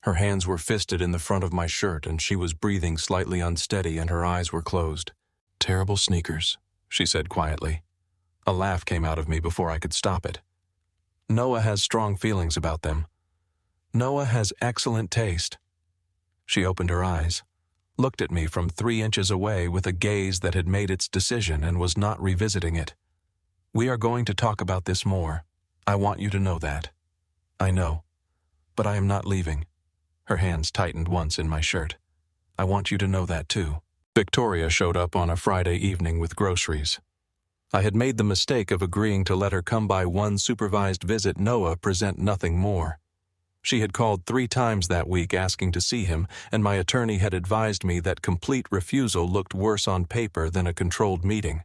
Her hands were fisted in the front of my shirt, and she was breathing slightly unsteady and her eyes were closed. "Terrible sneakers," she said quietly. A laugh came out of me before I could stop it. "Noah has strong feelings about them. Noah has excellent taste." She opened her eyes, looked at me from 3 inches away with a gaze that had made its decision and was not revisiting it. "We are going to talk about this more. I want you to know that." "I know. But I am not leaving." Her hands tightened once in my shirt. "I want you to know that too." Victoria showed up on a Friday evening with groceries. I had made the mistake of agreeing to let her come by one supervised visit, Noah present nothing more. She had called 3 times that week asking to see him, and my attorney had advised me that complete refusal looked worse on paper than a controlled meeting.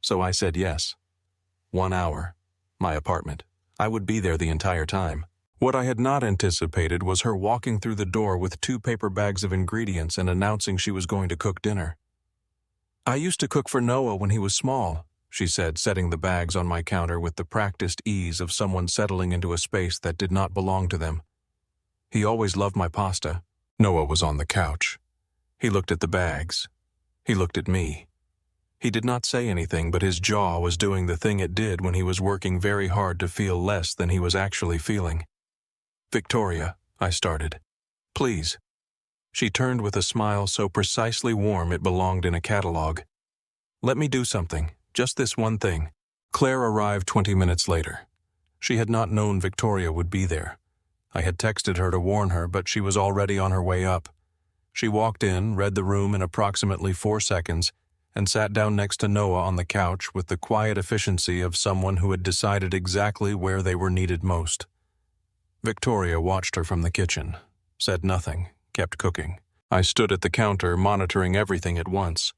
So I said yes. 1 hour. My apartment. I would be there the entire time. What I had not anticipated was her walking through the door with 2 paper bags of ingredients and announcing she was going to cook dinner. "I used to cook for Noah when he was small," she said, setting the bags on my counter with the practiced ease of someone settling into a space that did not belong to them. "He always loved my pasta." Noah was on the couch. He looked at the bags. He looked at me. He did not say anything, but his jaw was doing the thing it did when he was working very hard to feel less than he was actually feeling. "Victoria," I started. "Please." She turned with a smile so precisely warm it belonged in a catalog. "Let me do something, just this one thing." Claire arrived 20 minutes later. She had not known Victoria would be there. I had texted her to warn her, but she was already on her way up. She walked in, read the room in approximately 4 seconds, and sat down next to Noah on the couch with the quiet efficiency of someone who had decided exactly where they were needed most. Victoria watched her from the kitchen, said nothing, kept cooking. I stood at the counter monitoring everything at once.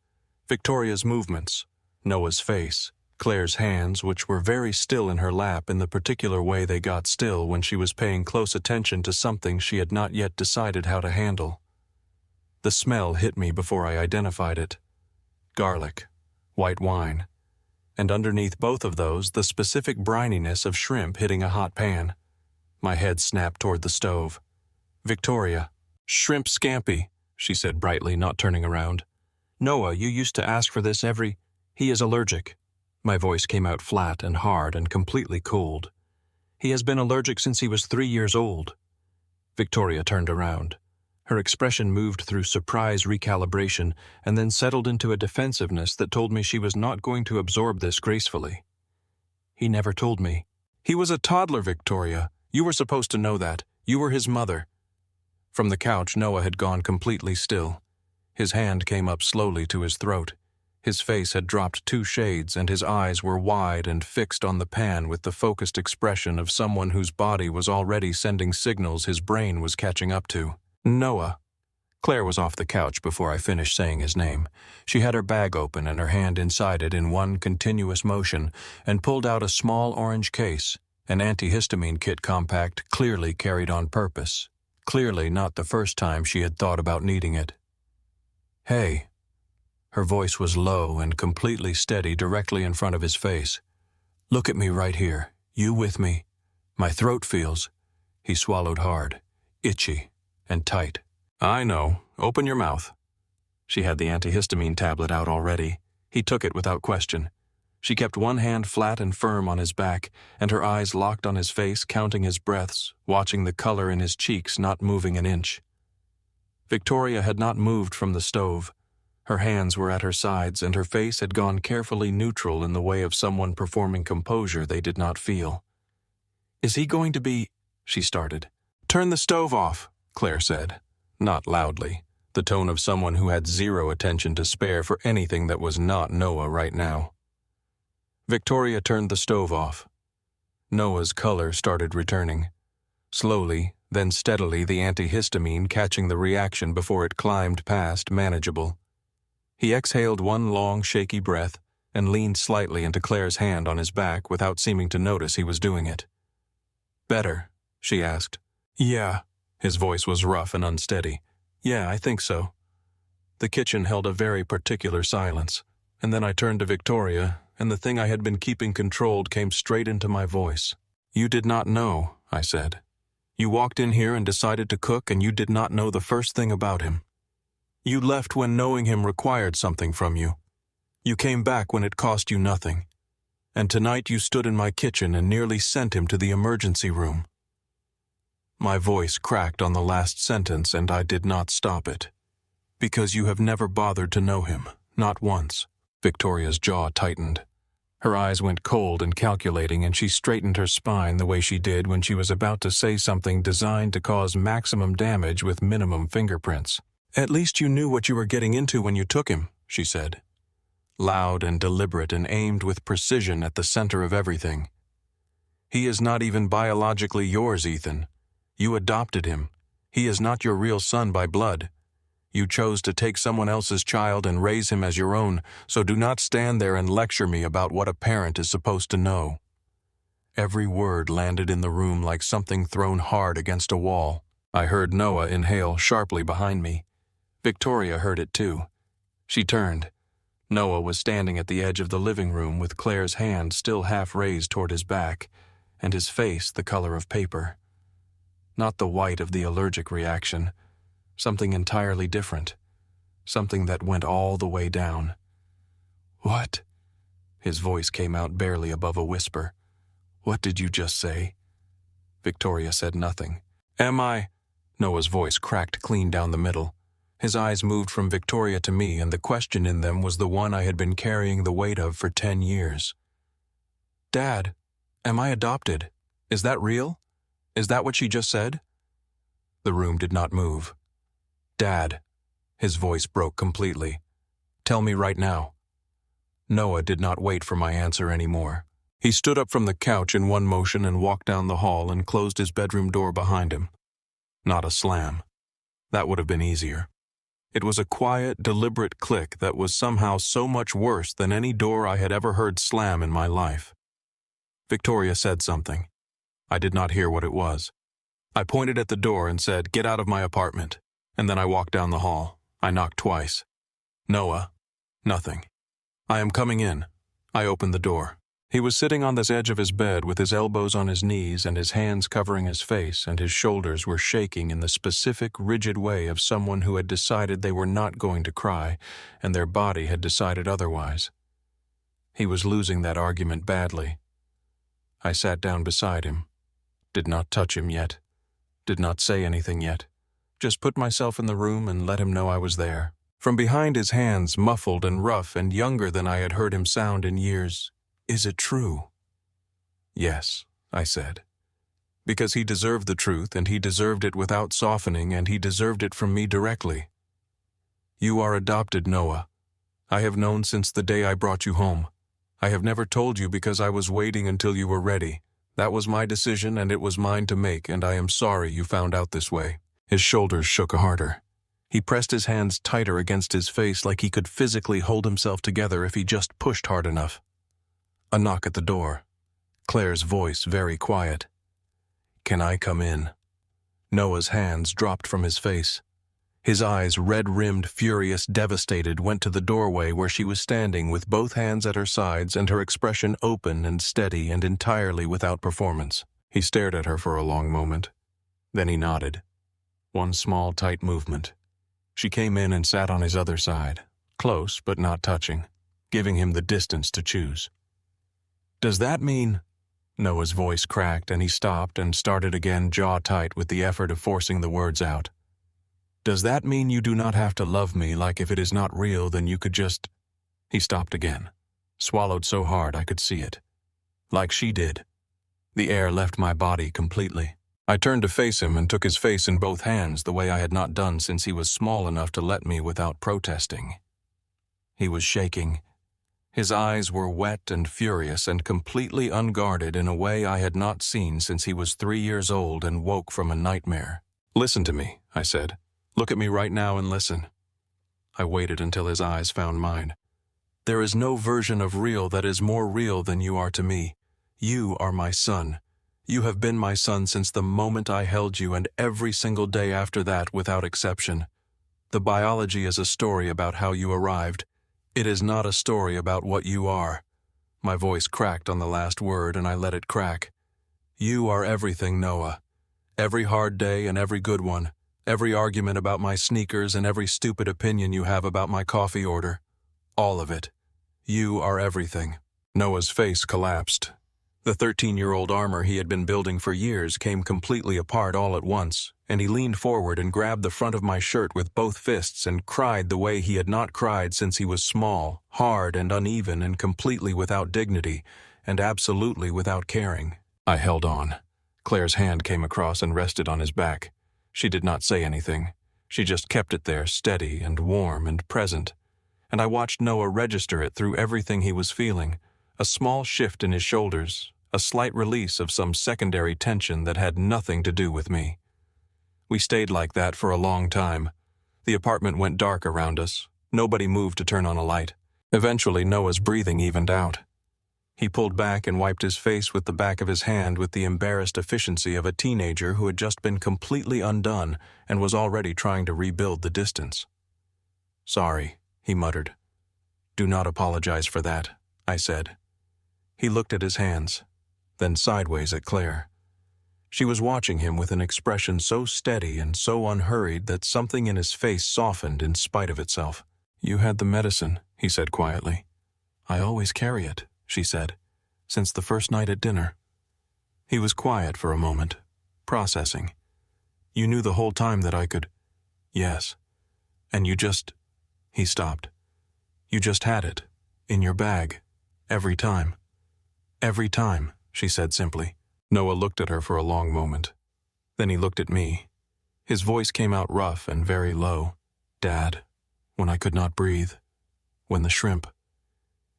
Victoria's movements, Noah's face, Claire's hands, which were very still in her lap in the particular way they got still when she was paying close attention to something she had not yet decided how to handle. The smell hit me before I identified it. Garlic, white wine, and underneath both of those the specific brininess of shrimp hitting a hot pan. My head snapped toward the stove. Victoria. Shrimp scampi, she said brightly, not turning around. Noah, you used to ask for this every... He is allergic. My voice came out flat and hard and completely cold. He has been allergic since he was 3 years old. Victoria turned around. Her expression moved through surprise recalibration and then settled into a defensiveness that told me she was not going to absorb this gracefully. He never told me. He was a toddler, Victoria. You were supposed to know that. You were his mother. From the couch, Noah had gone completely still. His hand came up slowly to his throat. His face had dropped 2 shades, and his eyes were wide and fixed on the pan with the focused expression of someone whose body was already sending signals his brain was catching up to. Noah. Claire was off the couch before I finished saying his name. She had her bag open and her hand inside it in one continuous motion and pulled out a small orange case, an antihistamine kit compact clearly carried on purpose. Clearly not the first time she had thought about needing it. Hey. Her voice was low and completely steady directly in front of his face. Look at me right here. You with me? My throat feels... He swallowed hard, itchy, and tight. I know. Open your mouth. She had the antihistamine tablet out already. He took it without question. She kept one hand flat and firm on his back, and her eyes locked on his face, counting his breaths, watching the color in his cheeks not moving an inch. Victoria had not moved from the stove. Her hands were at her sides, and her face had gone carefully neutral in the way of someone performing composure they did not feel. Is he going to be... She started. Turn the stove off, Claire said, not loudly, the tone of someone who had zero attention to spare for anything that was not Noah right now. Victoria turned the stove off. Noah's color started returning. Slowly, then steadily, the antihistamine catching the reaction before it climbed past manageable. He exhaled one long, shaky breath and leaned slightly into Claire's hand on his back without seeming to notice he was doing it. Better, she asked. Yeah. His voice was rough and unsteady. Yeah, I think so. The kitchen held a very particular silence, and then I turned to Victoria, and the thing I had been keeping controlled came straight into my voice. You did not know, I said. You walked in here and decided to cook, and you did not know the first thing about him. You left when knowing him required something from you. You came back when it cost you nothing. And tonight you stood in my kitchen and nearly sent him to the emergency room. My voice cracked on the last sentence, and I did not stop it. Because you have never bothered to know him, not once. Victoria's jaw tightened. Her eyes went cold and calculating, and she straightened her spine the way she did when she was about to say something designed to cause maximum damage with minimum fingerprints. At least you knew what you were getting into when you took him, she said. Loud and deliberate and aimed with precision at the center of everything. He is not even biologically yours, Ethan. You adopted him. He is not your real son by blood. You chose to take someone else's child and raise him as your own, so do not stand there and lecture me about what a parent is supposed to know. Every word landed in the room like something thrown hard against a wall. I heard Noah inhale sharply behind me. Victoria heard it too. She turned. Noah was standing at the edge of the living room with Claire's hand still half raised toward his back, and his face the color of paper. Not the white of the allergic reaction. Something entirely different. Something that went all the way down. What? His voice came out barely above a whisper. What did you just say? Victoria said nothing. Am I? Noah's voice cracked clean down the middle. His eyes moved from Victoria to me, and the question in them was the one I had been carrying the weight of for 10 years. Dad, am I adopted? Is that real? Is that what she just said? The room did not move. Dad. His voice broke completely. Tell me right now. Noah did not wait for my answer anymore. He stood up from the couch in one motion and walked down the hall and closed his bedroom door behind him. Not a slam. That would have been easier. It was a quiet, deliberate click that was somehow so much worse than any door I had ever heard slam in my life. Victoria said something. I did not hear what it was. I pointed at the door and said, "Get out of my apartment," and then I walked down the hall. I knocked twice. "Noah." Nothing. "I am coming in." I opened the door. He was sitting on the edge of his bed with his elbows on his knees and his hands covering his face, and his shoulders were shaking in the specific, rigid way of someone who had decided they were not going to cry, and their body had decided otherwise. He was losing that argument badly. I sat down beside him. Did not touch him yet. Did not say anything yet. Just put myself in the room and let him know I was there. From behind his hands, muffled and rough and younger than I had heard him sound in years, "Is it true?" "Yes," I said. Because he deserved the truth, and he deserved it without softening, and he deserved it from me directly. "You are adopted, Noah. I have known since the day I brought you home. I have never told you because I was waiting until you were ready. That was my decision, and it was mine to make, and I am sorry you found out this way." His shoulders shook harder. He pressed his hands tighter against his face like he could physically hold himself together if he just pushed hard enough. A knock at the door. Claire's voice very quiet. "Can I come in?" Noah's hands dropped from his face. His eyes, red-rimmed, furious, devastated, went to the doorway where she was standing with both hands at her sides and her expression open and steady and entirely without performance. He stared at her for a long moment. Then he nodded. One small, tight movement. She came in and sat on his other side, close but not touching, giving him the distance to choose. "Does that mean—" Noah's voice cracked and he stopped and started again, jaw tight with the effort of forcing the words out. "Does that mean you do not have to love me, like if it is not real, then you could just—" He stopped again, swallowed so hard I could see it. Like she did. The air left my body completely. I turned to face him and took his face in both hands the way I had not done since he was small enough to let me without protesting. He was shaking. His eyes were wet and furious and completely unguarded in a way I had not seen since he was 3 years old and woke from a nightmare. "Listen to me," I said. "Look at me right now and listen." I waited until his eyes found mine. "There is no version of real that is more real than you are to me. You are my son. You have been my son since the moment I held you and every single day after that without exception. The biology is a story about how you arrived. It is not a story about what you are." My voice cracked on the last word and I let it crack. "You are everything, Noah. Every hard day and every good one. Every argument about my sneakers and every stupid opinion you have about my coffee order. All of it. You are everything." Noah's face collapsed. The 13-year-old armor he had been building for years came completely apart all at once, and he leaned forward and grabbed the front of my shirt with both fists and cried the way he had not cried since he was small, hard and uneven and completely without dignity, and absolutely without caring. I held on. Claire's hand came across and rested on his back. She did not say anything. She just kept it there, steady and warm and present. And I watched Noah register it through everything he was feeling. A small shift in his shoulders, a slight release of some secondary tension that had nothing to do with me. We stayed like that for a long time. The apartment went dark around us. Nobody moved to turn on a light. Eventually, Noah's breathing evened out. He pulled back and wiped his face with the back of his hand with the embarrassed efficiency of a teenager who had just been completely undone and was already trying to rebuild the distance. "Sorry," he muttered. "Do not apologize for that," I said. He looked at his hands, then sideways at Claire. She was watching him with an expression so steady and so unhurried that something in his face softened in spite of itself. "You had the medicine," he said quietly. "I always carry it," she said, "since the first night at dinner." He was quiet for a moment, processing. "You knew the whole time that I could—" "Yes. And you just—" He stopped. "You just had it, in your bag, every time." "Every time," she said simply. Noah looked at her for a long moment. Then he looked at me. His voice came out rough and very low. "Dad, when I could not breathe, when the shrimp—"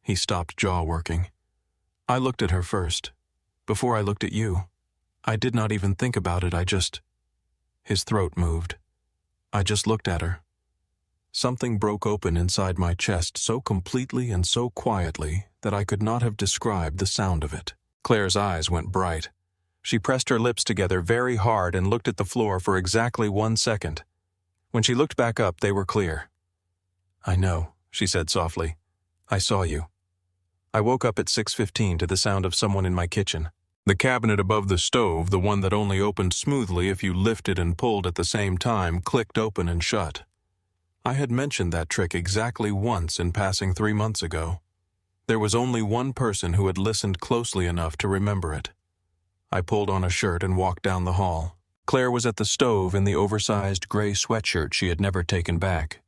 He stopped jaw-working. I looked at her first. Before I looked at you. I did not even think about it, His throat moved. I just looked at her. Something broke open inside my chest so completely and so quietly that I could not have described the sound of it. Claire's eyes went bright. She pressed her lips together very hard and looked at the floor for exactly 1 second. When she looked back up, they were clear. "I know," she said softly. "I saw you. I woke up at 6:15 to the sound of someone in my kitchen. The cabinet above the stove, the one that only opened smoothly if you lifted and pulled at the same time, clicked open and shut. I had mentioned that trick exactly once in passing 3 months ago. There was only one person who had listened closely enough to remember it. I pulled on a shirt and walked down the hall. Claire was at the stove in the oversized gray sweatshirt she had never taken back.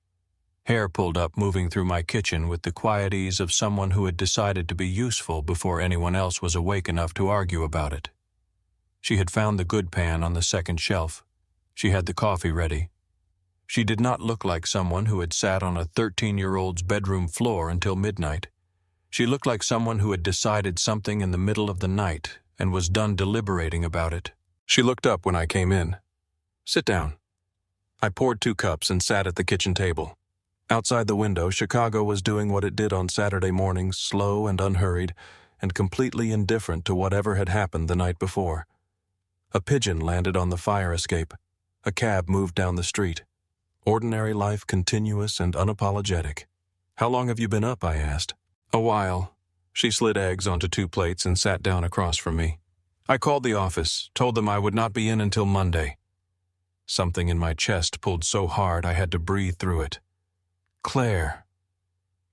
Hair pulled up, moving through my kitchen with the quiet ease of someone who had decided to be useful before anyone else was awake enough to argue about it. She had found the good pan on the second shelf. She had the coffee ready. She did not look like someone who had sat on a 13-year-old's bedroom floor until midnight. She looked like someone who had decided something in the middle of the night and was done deliberating about it. She looked up when I came in. "Sit down." I poured 2 cups and sat at the kitchen table. Outside the window, Chicago was doing what it did on Saturday mornings, slow and unhurried, and completely indifferent to whatever had happened the night before. A pigeon landed on the fire escape. A cab moved down the street. Ordinary life, continuous and unapologetic. "How long have you been up?" I asked. "A while." She slid eggs onto 2 plates and sat down across from me. "I called the office, told them I would not be in until Monday." Something in my chest pulled so hard I had to breathe through it. "Claire."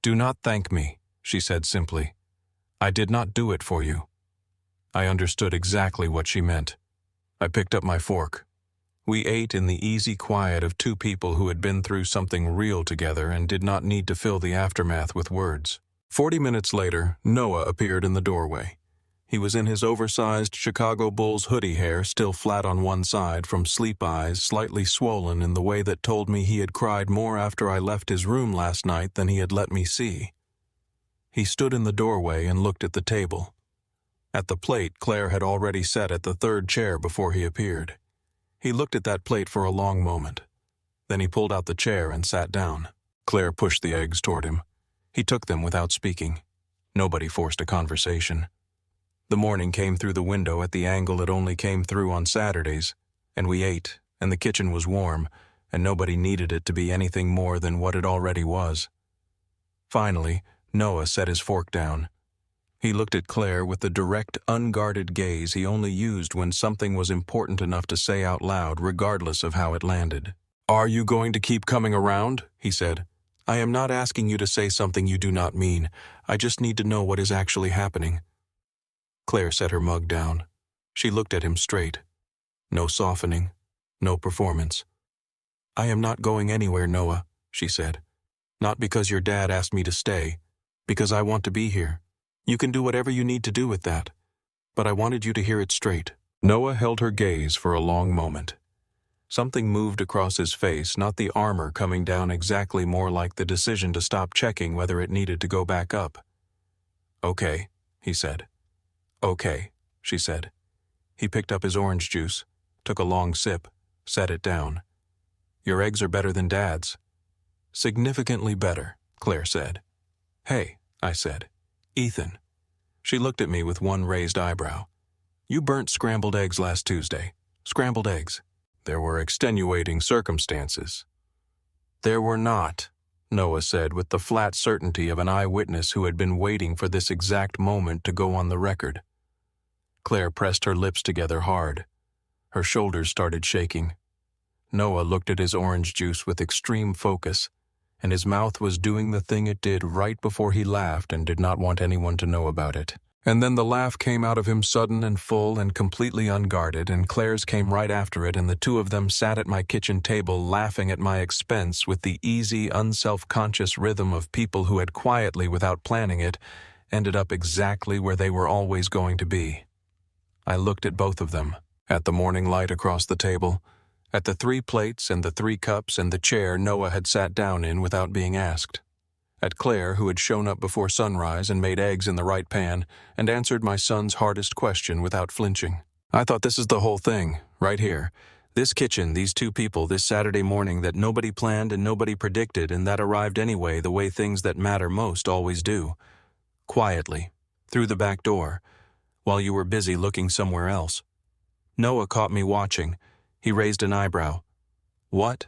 "Do not thank me," she said simply. "I did not do it for you." I understood exactly what she meant. I picked up my fork. We ate in the easy quiet of 2 people who had been through something real together and did not need to fill the aftermath with words. 40 minutes later, Noah appeared in the doorway. He was in his oversized Chicago Bulls hoodie hair still flat on one side from sleep eyes, slightly swollen in the way that told me he had cried more after I left his room last night than he had let me see. He stood in the doorway and looked at the table. At the plate, Claire had already sat at the 3rd chair before he appeared. He looked at that plate for a long moment. Then he pulled out the chair and sat down. Claire pushed the eggs toward him. He took them without speaking. Nobody forced a conversation. The morning came through the window at the angle it only came through on Saturdays, and we ate, and the kitchen was warm, and nobody needed it to be anything more than what it already was. Finally, Noah set his fork down. He looked at Claire with the direct, unguarded gaze he only used when something was important enough to say out loud, regardless of how it landed. "Are you going to keep coming around?" he said. "I am not asking you to say something you do not mean. I just need to know what is actually happening." Claire set her mug down. She looked at him straight. No softening, no performance. "I am not going anywhere, Noah," she said. "Not because your dad asked me to stay. Because I want to be here. You can do whatever you need to do with that. But I wanted you to hear it straight." Noah held her gaze for a long moment. Something moved across his face, not the armor coming down exactly, more like the decision to stop checking whether it needed to go back up. "Okay," he said. "Okay," she said. He picked up his orange juice, took a long sip, set it down. "Your eggs are better than Dad's." "Significantly better," Claire said. "Hey," I said. "Ethan." She looked at me with one raised eyebrow. "You burnt scrambled eggs last Tuesday. Scrambled eggs." "There were extenuating circumstances." "There were not," Noah said with the flat certainty of an eyewitness who had been waiting for this exact moment to go on the record. Claire pressed her lips together hard. Her shoulders started shaking. Noah looked at his orange juice with extreme focus, and his mouth was doing the thing it did right before he laughed and did not want anyone to know about it. And then the laugh came out of him sudden and full and completely unguarded, and Claire's came right after it, and the 2 of them sat at my kitchen table laughing at my expense with the easy, unself-conscious rhythm of people who had quietly, without planning it, ended up exactly where they were always going to be. I looked at both of them, at the morning light across the table, at the 3 plates and the 3 cups and the chair Noah had sat down in without being asked, at Claire, who had shown up before sunrise and made eggs in the right pan and answered my son's hardest question without flinching. I thought, this is the whole thing, right here. This kitchen, these two people, this Saturday morning that nobody planned and nobody predicted, and that arrived anyway the way things that matter most always do. Quietly, through the back door, while you were busy looking somewhere else. Noah caught me watching. He raised an eyebrow. What?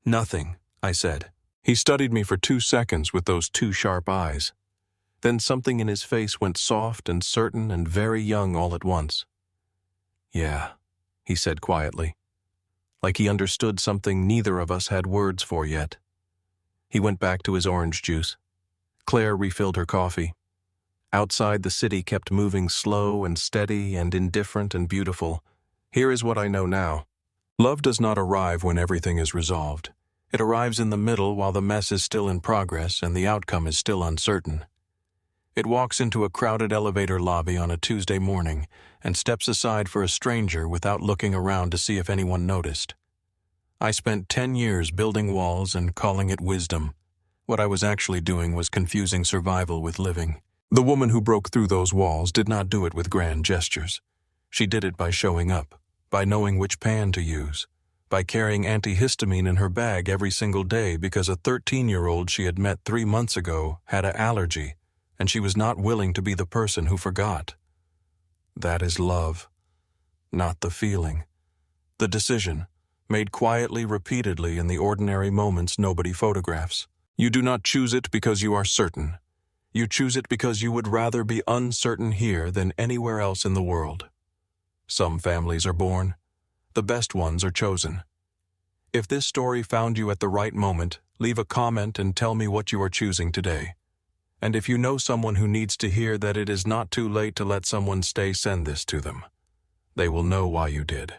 Nothing, I said. He studied me for 2 seconds with those 2 sharp eyes. Then something in his face went soft and certain and very young all at once. Yeah, he said quietly, like he understood something neither of us had words for yet. He went back to his orange juice. Claire refilled her coffee. Outside, the city kept moving slow and steady and indifferent and beautiful. Here is what I know now. Love does not arrive when everything is resolved. It arrives in the middle while the mess is still in progress and the outcome is still uncertain. It walks into a crowded elevator lobby on a Tuesday morning and steps aside for a stranger without looking around to see if anyone noticed. I spent 10 years building walls and calling it wisdom. What I was actually doing was confusing survival with living. The woman who broke through those walls did not do it with grand gestures. She did it by showing up, by knowing which pan to use, by carrying antihistamine in her bag every single day because a 13-year-old she had met 3 months ago had an allergy, and she was not willing to be the person who forgot. That is love, not the feeling. The decision, made quietly, repeatedly in the ordinary moments nobody photographs. You do not choose it because you are certain. You choose it because you would rather be uncertain here than anywhere else in the world. Some families are born. The best ones are chosen. If this story found you at the right moment, leave a comment and tell me what you are choosing today. And if you know someone who needs to hear that it is not too late to let someone stay, send this to them. They will know why you did.